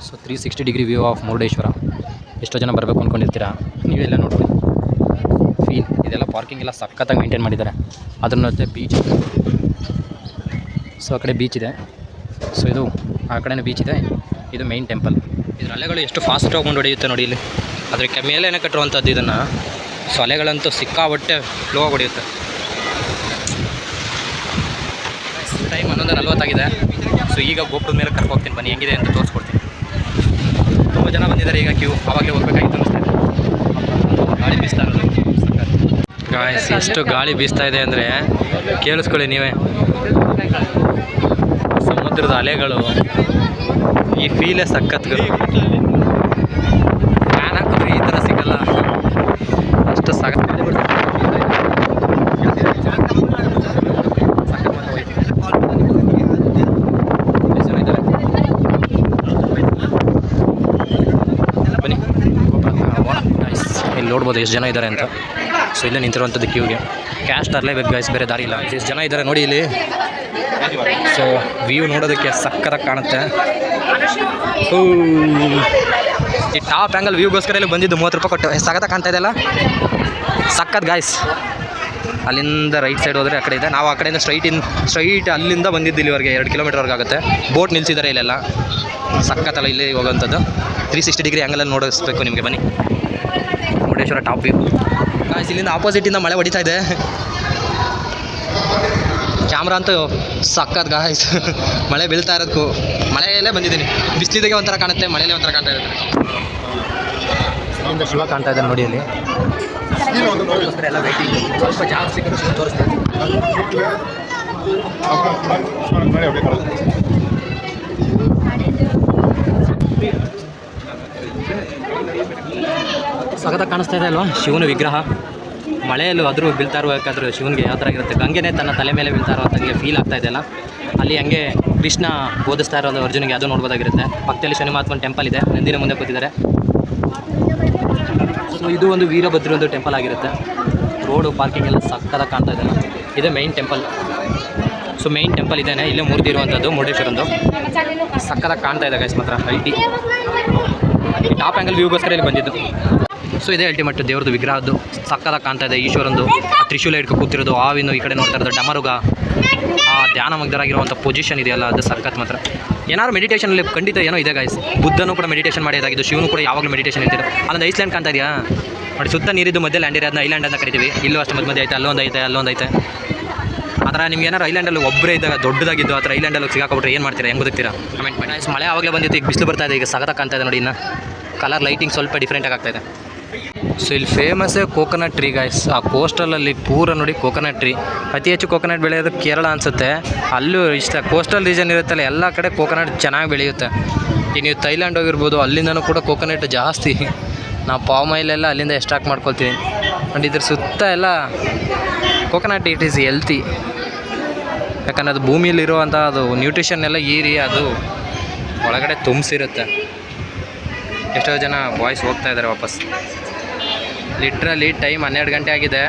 So 360 degree view of Murudeshwar. ಎಷ್ಟೋ ಜನ ಬರಬೇಕು ಅಂದ್ಕೊಂಡಿರ್ತೀರಾ, ನೀವೆಲ್ಲ ನೋಡ್ರಿ. ಫೀಲ್ ಇದೆಲ್ಲ ಪಾರ್ಕಿಂಗ್ ಎಲ್ಲ ಸಖತ್ತಾಗಿ ಮೇಂಟೈನ್ ಮಾಡಿದ್ದಾರೆ. ಅದ್ರ ಜೊತೆ ಬೀಚ್. ಸೊ ಆ ಕಡೆ ಬೀಚ್ ಇದೆ. ಸೊ ಇದು ಆ ಕಡೆನೂ ಬೀಚ್ ಇದೆ. ಇದು ಮೈನ್ ಟೆಂಪಲ್. ಇದ್ರ ಅಲೆಗಳು ಎಷ್ಟು ಫಾಸ್ಟ್ ಹೋಗ್ಕೊಂಡು ಹೊಡೆಯುತ್ತೆ ನೋಡಿ ಇಲ್ಲಿ. ಅದಕ್ಕೆ ಮೇಲೇನೆ ಕಟ್ಟಿರುವಂಥದ್ದು ಇದನ್ನು. ಸೊ ಅಲೆಗಳಂತೂ ಸಿಕ್ಕಾಬಟ್ಟೆ ಫ್ಲೋ ಹೊಡೆಯುತ್ತೆ. ಟೈಮ್ 11:40 ಆಗಿದೆ. ಸೊ ಈಗ ಗೋಪುರದ ಮೇಲೆ ಕರ್ಕೋಗ್ತೀನಿ, ಬನ್ನಿ ಹೆಂಗಿದೆ ಅಂತ ತೋರಿಸ್ಕೊಡ್ತೀನಿ. ತುಂಬ ಜನ ಬಂದಿದ್ದಾರೆ ಈಗ ಕ್ಯೂ. ಆವಾಗಲೇ ಹೋಗ್ಬೇಕಾಗಿತ್ತು ಅನಿಸ್ತಾ ಇದೆ. ಗಾಳಿ ಬೀಸ್ತಾ ಇರೋದು ಗಾಯ್ಸ್, ಎಷ್ಟು ಗಾಳಿ ಬೀಸ್ತಾ ಇದೆ ಅಂದರೆ ಕೇಳಿಸ್ಕೊಳ್ಳಿ ನೀವೇ. ಸಮುದ್ರದ ಅಲೆಗಳು ಈ ಫೀಲೇ ಸಖತ್ ಫ್ಯಾನ್ ಹಾಕಿದ್ರೆ ಈ ಥರ ಸಿಗಲ್ಲ, ಅಷ್ಟು ಸಖತ್ ಬನ್ನಿ. ಇಲ್ಲಿ ನೋಡ್ಬೋದು ಎಷ್ಟು ಜನ ಇದ್ದಾರೆ ಅಂತ. ಸೊ ಇಲ್ಲೇ ನಿಂತಿರುವಂಥದ್ದು ಕ್ಯೂಗೆ ಕ್ಯಾಶ್ ತರಲೇಬೇಕು ಗೈಸ್, ಬೇರೆ ದಾರಿ ಇಲ್ಲ. ಎಷ್ಟು ಜನ ಇದ್ದಾರೆ ನೋಡಿ ಇಲ್ಲಿ. ಸೊ ವ್ಯೂ ನೋಡೋದಕ್ಕೆ ಸಕ್ಕತ್ತಾಗಿ ಕಾಣುತ್ತೆ. ಈ ಟಾಪ್ ಆ್ಯಂಗಲ್ ವ್ಯೂಗೋಸ್ಕರ ಇಲ್ಲಿ ಬಂದಿದ್ದು 30 ರೂಪಾಯಿ ಕೊಟ್ಟು. ಸಖತ್ತಾಗಿ ಕಾಣ್ತಾ ಇದೆಯಲ್ಲ, ಸಖತ್ ಗಾಯ್ಸ್. ಅಲ್ಲಿಂದ ರೈಟ್ ಸೈಡ್ ಹೋದರೆ ಆ ಕಡೆ ಇದೆ. ನಾವು ಆ ಕಡೆಯಿಂದ ಸ್ಟ್ರೈಟ್ ಅಲ್ಲಿಂದ ಬಂದಿದ್ದು ಇಲ್ಲಿವರೆಗೆ 2 ಕಿಲೋಮೀಟರ್ವರೆಗೆ ಆಗುತ್ತೆ. ಬೋಟ್ ನಿಲ್ಸಿದ್ದಾರೆ ಇಲ್ಲೆಲ್ಲ, ಸಖತ್ತಲ್ಲ ಇಲ್ಲಿ ಹೋಗೋವಂಥದ್ದು. 360 ಡಿಗ್ರಿ ಆ್ಯಂಗಲಲ್ಲಿ ನೋಡಿಸ್ಬೇಕು ನಿಮಗೆ. ಬನ್ನಿ, ಮುರುಡೇಶ್ವರ ಟಾಪ್ ವ್ಯೂ ಗಾಯ್ಸ್. ಇಲ್ಲಿಂದ ಆಪೋಸಿಟಿಂದ ಮಳೆ ಹೊಡಿತಾ ಇದೆ. ಕ್ಯಾಮ್ರಾ ಅಂತೂ ಸಖತ್ ಗಾಯ್ಸ್. ಮಳೆ ಬೀಳ್ತಾ ಇರೋದಕ್ಕೂ ಮಳೆಯಲ್ಲೇ ಬಂದಿದ್ದೀನಿ. ಬಿಸಿಲಿದಾಗೆ ಒಂಥರ ಕಾಣುತ್ತೆ, ಮಳೆಯಲ್ಲೇ ಒಂಥರ ಕಾಣ್ತಾ ಇರುತ್ತೆ. ಇಲ್ಲಿಂದ ಶಿವ ಕಾಣ್ತಾ ಇದ್ದಾರೆ ನೋಡಿ ಅಲ್ಲಿ. ಎಲ್ಲ ವೆಯ್ಟಿಂಗ್, ಸ್ವಲ್ಪ ಜಾಸ್ತಿ ತೋರಿಸ್ತಾರೆ. ಸಖತ್ತಾಗಿ ಕಾಣಿಸ್ತಾ ಇದೆ ಅಲ್ವಾ ಶಿವನ ವಿಗ್ರಹ. ಮಳೆಯಲ್ಲೂ ಆದರೂ ಬೀಳ್ತಾ ಇರಬೇಕಾದ್ರೆ ಶಿವನಿಗೆ ಯಾವ ಥರ ಇರುತ್ತೆ, ಗಂಗೆನೇ ತನ್ನ ತಲೆ ಮೇಲೆ ಬೀಳ್ತಾ ಇರೋ ಹಂಗೆ ಫೀಲ್ ಆಗ್ತಾ ಇದೆಯಲ್ಲ. ಅಲ್ಲಿ ಹಂಗೆ ಕೃಷ್ಣ ಓದಿಸ್ತಾ ಇರೋದು ಅರ್ಜುನಿಗೆ, ಅದು ನೋಡ್ಬೋದಾಗಿರುತ್ತೆ. ಪಕ್ಕದಲ್ಲಿ ಶನಿ ಮಹಾತ್ಮನ ಟೆಂಪಲ್ ಇದೆ, ನಂದಿನ ಮುಂದೆ ಕೂತಿದ್ದಾರೆ. ಸೊ ಇದು ಒಂದು ವೀರಭದ್ರದ್ದು ಟೆಂಪಲ್ ಆಗಿರುತ್ತೆ. ರೋಡು ಪಾರ್ಕಿಂಗ್ ಎಲ್ಲ ಸಕ್ಕತ್ತಾಗಿ ಕಾಣ್ತಾ ಇದೆ. ಇದೇ main temple. So main temple ಇದೇನೆ, ಇಲ್ಲೇ ಮೂರ್ತಿ ಇರುವಂಥದ್ದು ಮುರುಡೇಶ್ವರಂದು. ಸಕ್ಕತ್ತಾಗಿ ಕಾಣ್ತಾ ಇದೆ ಗೈಸ್ ಮಾತ್ರ. ಐಟಿ ಟಾಪ್ ಆ್ಯಂಗಲ್ ವ್ಯೂಗೋಸ್ಕರ ಇಲ್ಲಿ ಬಂದಿದ್ದು. ಸೊ ಇದೇ ಅಲ್ಟಿಮೇಟ್ ದೇವ್ರದ್ದು ವಿಗ್ರಹದ್ದು ಸಕ್ಕತ್ತಾಗಿ ಕಾಣ್ತಾ ಇದೆ. ಈಶ್ವರಂದು ಆ ತ್ರಿಶೂಲ ಹಿಡ್ಕೊಂಡು ಕೂತಿರೋದು, ಆವಿನ ಈ ಕಡೆ ನೋಡ್ತಾ ಇರೋದು ಡಮರುಗ, ಆ ಧ್ಯಾನ ಮಗ್ಧರಾಗಿರುವಂಥ ಪೊಸಿಷನ್ ಇದೆಯಲ್ಲ, ಅದು ಸಖತ್ ಮಾತ್ರ. ಏನಾದ್ರು ಮೆಡಿಟೇಷನಲ್ಲಿ ಖಂಡಿತ ಏನೋ ಇದೆ ಗಾಯ್ಸ್. ಬುದ್ಧನೂ ಕೂಡ ಮೆಡಿಟೇಷನ್ ಮಾಡಿದಾಗಿದ್ದು, ಶಿವನು ಕೂಡ ಯಾವಾಗಲೂ ಮೆಡಿಟೇಷನ್ ಇರ್ತಿದ್ರು. ಅಲ್ಲೊಂದು ಐಸ್ಲ್ಯಾಂಡ್ ಕಾಣ್ತಾ ಇದೆಯಾ ನೋಡಿ, ಸುತ್ತ ನೀರಿದ್ದು ಮಧ್ಯೆ ಲ್ಯಾಂಡ್ ಇರೋದನ್ನ ಐಲ್ಯಾಂಡ್ ಅಂತ ಕರಿತೀವಿ. ಇಲ್ಲೂ ಅಷ್ಟು ಮಧ್ಯೆ ಐತೆ, ಅಲ್ಲೊಂದು ಐತೆ, ಅಲ್ಲೊಂದು ಐತೆ. ಆ ಥರ ನಿಮ್ಗೆ ಏನಾರು ಐಲ್ಯಾಂಡಲ್ಲಿ ಒಬ್ಬರೇ ಇದ್ದಾಗ ದೊಡ್ಡದಾಗಿದ್ದು ಆ ಥರ ಐಲ್ಯಾಂಡಲ್ಲಿ ಸಿಗಾಕೊಬಿಟ್ರೆ ಏನು ಮಾಡ್ತೀರಾ, ಹೆಂಗೆ ಬದುಕ್ತೀರಾ ಕಮೆಂಟ್ ಮಾಡಿ. ಮಳೆ ಆವಾಗಲೇ ಬಂದಿತ್ತು, ಈಗ ಬಿಸಿಲು ಬರ್ತಾ ಇದೆ. ಈಗ ಸಖತ್ತಾಗಿ ಕಾಣ್ತಾ ಇದೆ ನೋಡಿ. ಇನ್ನು ಕಲರ್ ಲೈಟಿಂಗ್ ಸ್ವಲ್ಪ ಡಿಫ್ರೆಂಟಾಗಿ ಆಗ್ತಾಯಿದೆ. ಸೊ ಇಲ್ಲಿ ಫೇಮಸ್ಸೇ ಕೋಕೋನಟ್ ಟ್ರೀ ಗಾಯ್ಸ್. ಆ ಕೋಸ್ಟಲಲ್ಲಿ ಪೂರ ನೋಡಿ ಕೋಕೋನಟ್ ಟ್ರೀ. ಅತಿ ಹೆಚ್ಚು ಕೋಕೋನಟ್ ಬೆಳೆಯೋದು ಕೇರಳ ಅನಿಸುತ್ತೆ. ಅಲ್ಲೂ ಇಷ್ಟ ಕೋಸ್ಟಲ್ ರೀಜನ್ ಇರುತ್ತಲ್ಲ, ಎಲ್ಲ ಕಡೆ ಕೋಕೋನಟ್ ಚೆನ್ನಾಗಿ ಬೆಳೆಯುತ್ತೆ. ಈಗ ನೀವು ಥೈಲ್ಯಾಂಡ್ ಹೋಗಿರ್ಬೋದು, ಅಲ್ಲಿಂದನೂ ಕೂಡ ಕೋಕೋನಟ್ ಜಾಸ್ತಿ. ನಾವು ಪಾಮ್ ಆಯಿಲೆಲ್ಲ ಅಲ್ಲಿಂದ ಎಕ್ಸ್ಟ್ರಾಕ್ಟ್ ಮಾಡ್ಕೊಳ್ತೀವಿ. ಆ್ಯಂಡ್ ಇದ್ರ ಸುತ್ತ ಎಲ್ಲ ಕೋಕೋನಟ್ ಇಟ್ ಈಸ್ ಹೆಲ್ತಿ. ಯಾಕಂದರೆ ಅದು ಭೂಮಿಯಲ್ಲಿರುವಂಥ ಅದು ನ್ಯೂಟ್ರಿಷನ್ ಎಲ್ಲ ಹೀರಿ ಅದು ಒಳಗಡೆ ತುಂಬಿಸಿರುತ್ತೆ. ಎಷ್ಟೋ ಜನ ಬಾಯ್ಸ್ ಹೋಗ್ತಾ ಇದ್ದಾರೆ ವಾಪಸ್. ಲಿಟ್ರಲಿ ಟೈಮ್ 12 ಗಂಟೆ ಆಗಿದೆ,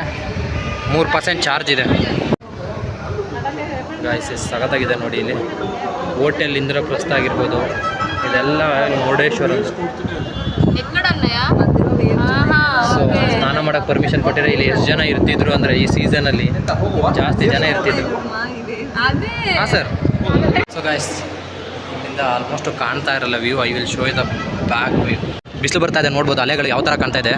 3% ಚಾರ್ಜ್ ಇದೆ ಗಾಯ್ಸ್. ಸಖತ್ತಾಗಿದೆ ನೋಡಿ. ಇಲ್ಲಿ ಹೋಟೆಲ್ ಇಂದ್ರಪ್ರಸ್ಥ ಆಗಿರ್ಬೋದು, ಇದೆಲ್ಲ ಮುರುಡೇಶ್ವರ. ಸೊ ಸ್ನಾನ ಮಾಡೋಕ್ಕೆ ಪರ್ಮಿಷನ್ ಕೊಟ್ಟಿರೋ. ಇಲ್ಲಿ ಎಷ್ಟು ಜನ ಇರ್ತಿದ್ರು ಅಂದರೆ ಈ ಸೀಸನಲ್ಲಿ ಜಾಸ್ತಿ ಜನ ಇರ್ತಿದ್ರು. ಹಾಂ ಸರ್. ಸೊ ಗಾಯ್ಸ್, ಇಲ್ಲಿಂದ ಆಲ್ಮೋಸ್ಟು ಕಾಣ್ತಾ ಇರಲ್ಲ view. I will show the back view. ಬಿಸಿಲು ಬರ್ತಾ ಇದೆ, ನೋಡ್ಬೋದು ಅಲೆಗಳು ಯಾವ ಥರ ಕಾಣ್ತಾ ಇದೆ.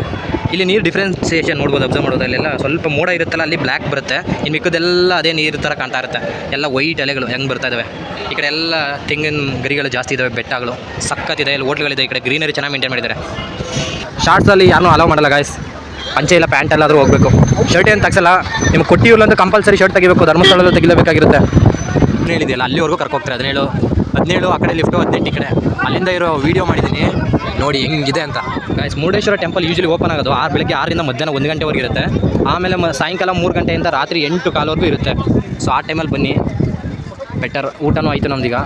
ಇಲ್ಲಿ ನೀರು ಡಿಫ್ರೆನ್ಸಿಯೇಷನ್ ನೋಡ್ಬೋದು, ಅಬ್ಸರ್ವ್ ಮಾಡ್ಬೋದು. ಅಲ್ಲೆಲ್ಲ ಸ್ವಲ್ಪ ಮೋಡ ಇರುತ್ತಲ್ಲ, ಅಲ್ಲಿ ಬ್ಲ್ಯಾಕ್ ಬರುತ್ತೆ. ಇನ್ನು ಮಿಕ್ಕದೆಲ್ಲ ಅದೇ ನೀರು ಥರ ಕಾಣ್ತಾ ಇರುತ್ತೆ. ಎಲ್ಲ ವೈಟ್ ಅಲೆಗಳು ಹೆಂಗೆ ಬರ್ತಾ ಇದ್ದಾವೆ. ಈ ಕಡೆ ಎಲ್ಲ ತೆಂಗಿನ ಗರಿಗಳು ಜಾಸ್ತಿ ಇದ್ದಾವೆ, ಬೆಟ್ಟಗಳು ಸಕ್ಕತ್ತಿದೆ. ಇಲ್ಲಿ ಹೋಟ್ಲ್ಗಳಿದೆ, ಈ ಕಡೆ ಗ್ರೀನರಿ ಚೆನ್ನಾಗಿ ಮೇಂಟೈನ್ ಮಾಡಿದ್ದಾರೆ. ಶಾರ್ಟ್ಸಲ್ಲಿ ಯಾರೂ ಅಲೋ ಮಾಡಲ್ಲ ಗಾಯ್ಸ್. ಪಂಚೆ ಇಲ್ಲ ಪ್ಯಾಂಟ್ ಎಲ್ಲಾದರೂ ಹೋಗಬೇಕು. ಶರ್ಟ್ ಏನು ತಗ್ಸಲ್ಲ. ನಿಮ್ಗೆ ಕೊಟ್ಟಿಲ್ಲ ಅಂತ ಕಂಪಲ್ಸರಿ ಶರ್ಟ್ ತೆಗಿಬೇಕು. ಧರ್ಮಸ್ಥಳದಲ್ಲಿ ತೆಗಿಲೇಬೇಕಾಗಿರುತ್ತೆ. 17 ಇದೆಯಲ್ಲ, ಅಲ್ಲಿವರೆಗೂ ಕರ್ಕೋಗ್ತಾರೆ. 17 ಆ ಕಡೆ ಲಿಫ್ಟು 18 ಈ ಕಡೆ. ಅಲ್ಲಿಂದ ಇರೋ ವೀಡಿಯೋ ಮಾಡಿದ್ದೀನಿ ನೋಡಿ ಹೆಂಗಿದೆ ಅಂತ guys. Murudeshwar temple usually open ಆಗೋದು ಬೆಳಗ್ಗೆ 6ರಿಂದ ಮಧ್ಯಾಹ್ನ 1 ಗಂಟೆವರೆಗೆ ಇರುತ್ತೆ. ಆಮೇಲೆ ಸಾಯಂಕಾಲ 3 ಗಂಟೆಯಿಂದ ರಾತ್ರಿ 8 ಕಾಲವರೆಗೂ ಇರುತ್ತೆ. ಸೊ ಆ ಟೈಮಲ್ಲಿ ಬನ್ನಿ, ಬೆಟರ್. ಊಟನೂ ಆಯಿತು ನಮ್ದೀಗ.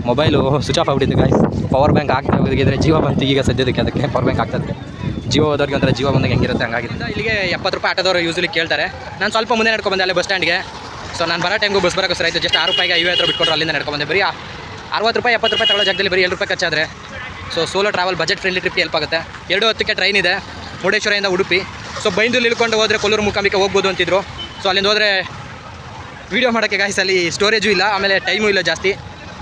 ಮೊಬೈಲು ಸ್ವಿಚ್ ಆಫ್ ಆಗಿಬಿಟ್ಟಿದೆ ಗಾಯ್ಸ್. ಪವರ್ ಬ್ಯಾಂಕ್ ಆಗ್ತಾ ಹೋಗಿದ್ರೆ ಜೀವ ಬಂತು ಈಗ ಸದ್ಯದಕ್ಕೆ. ಅದಕ್ಕೆ ಪವರ್ ಬ್ಯಾಂಕ್ ಆಗ್ತದೆ. ಜೀವ ಹೋದವ್ರಿಗೆ ಒಂಥರ ಜೀವ ಬಂದಾಗ ಹೆಂಗಿರುತ್ತೆ ಹಂಗಾಗಿದೆ. ಇಲ್ಲಿಗೆ 70 ರೂಪಾಯಿ ಆಟೋದವರು ಯೂಸಲಿ ಕೇಳ್ತಾರೆ. ನಾನು ಸ್ವಲ್ಪ ಮುಂದೆ ನಡ್ಕೊಂಡ್ಬಂದೆ ಅಲ್ಲೇ ಬಸ್ ಸ್ಟ್ಯಾಂಡ್ಗೆ. ಸೊ ನಾನು ಬರೋ ಟೈಮ್ಗೂ ಬಸ್ ಬರೋಕ್ಕೋಸ್ಕರ ಆಯಿತು. ಜಸ್ಟ್ 6 ರೂಪಾಯಿಗೆ 50 ಬಿಟ್ಕೊಟ್ರು, ಅಲ್ಲಿಂದ ನಡ್ಕೊಂಡ್ಬಂದೆ. ಬರೀ 60 ರೂಪಾಯಿ 70 ರೂಪಾಯಿ ತಗೊಳ್ಳೋ ಜಾಗದಲ್ಲಿ ಬರೀ 7 ರೂಪಾಯಿ ಖರ್ಚಾದರೆ. So solo travel budget friendly ಟ್ರಿಪ್ಗೆ ಹೆಲ್ಪ್ ಆಗುತ್ತೆ. 2:10ಕ್ಕೆ ಟ್ರೈನ್ ಇದೆ ಮುರುಡೇಶ್ವರದಿಂದ ಉಡುಪಿ. ಸೊ ಬೈಂದೂರಲ್ಲಿ ಇಳ್ಕೊಂಡು ಹೋದರೆ ಕೊಲ್ಲೂರು ಮೂಕಾಂಬಿಕೆ ಹೋಗ್ಬೋದು ಅಂತಿದ್ರು. ಸೊ ಅಲ್ಲಿಂದ ಹೋದರೆ ವೀಡಿಯೋ ಮಾಡೋಕ್ಕೆ ಗಾಯ್ಸ್ ಅಲ್ಲಿ ಸ್ಟೋರೇಜು ಇಲ್ಲ, ಆಮೇಲೆ ಟೈಮು ಇಲ್ಲ ಜಾಸ್ತಿ.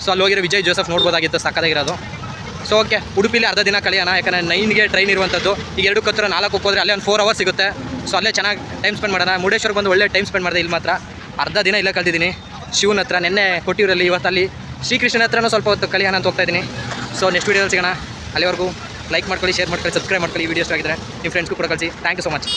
ಸೊ ಅಲ್ಲಿ ಹೋಗಿರೋ ವಿಜಯ್ ಜೋಸೆಫ್ ನೋಡ್ಬೋದಾಗಿತ್ತು, ಸಕ್ಕದಾಗಿರೋದು. ಸೊ ಓಕೆ, ಉಡುಪಿಲಿ ಅರ್ಧ ದಿನ ಕಳೆಯೋಣ. ಯಾಕಂದರೆ 9ಗೆ ಟ್ರೈನ್ ಇರುವಂಥದ್ದು. ಈಗ 2 4 ಹೋದರೆ ಅಲ್ಲೇ ಒಂದು 4 ಅವರ್ಸ್ ಸಿಗುತ್ತೆ. ಸೊ ಅಲ್ಲೇ ಚೆನ್ನಾಗಿ ಟೈಮ್ ಸ್ಪೆಂಡ್ ಮಾಡೋಣ. ಮುರುಡೇಶ್ವರ ಬಂದು ಒಳ್ಳೆ ಟೈಮ್ ಸ್ಪೆಂಡ್ ಮಾಡಿದೆ. ಇಲ್ಲಿ ಮಾತ್ರ ಅರ್ಧ ದಿನ ಇಲ್ಲ ಕಳೆದಿದ್ದೀನಿ. ಶಿವನ ಹತ್ರ ನೆನ್ನೆ ಕೊಟ್ಟಿವರಲ್ಲಿ, ಇವತ್ತಲ್ಲಿ ಶ್ರೀಕೃಷ್ಣನ ಹತ್ರನೂ ಸ್ವಲ್ಪ ಹೊತ್ತು ಕಳೆಯೋಣ ಅಂತ ಹೋಗ್ತಾ ಇದ್ದೀನಿ. ಸೊ ನೆಕ್ಸ್ಟ್ ವೀಡಿಯೋದಲ್ಲಿ ಸಿಗೋಣ. ಅಲ್ಲಿವರೆಗೂ ಲೈಕ್ ಮಾಡ್ಕೊಳ್ಳಿ, ಶೇರ್ ಮಾಡ್ಕೊಳ್ಳಿ, ಸಬ್ಸ್ಕ್ರೈಬ್ ಮಾಡ್ಕೊಳ್ಳಿ. ಈ ವಿಡಿಯೋ ಇಷ್ಟ ಆಗಿದ್ರೆ ನಿಮ್ಮ ಫ್ರೆಂಡ್ಸ್ಗೂ ಕೂಡ ಕಳಿಸಿ. Thank you so much.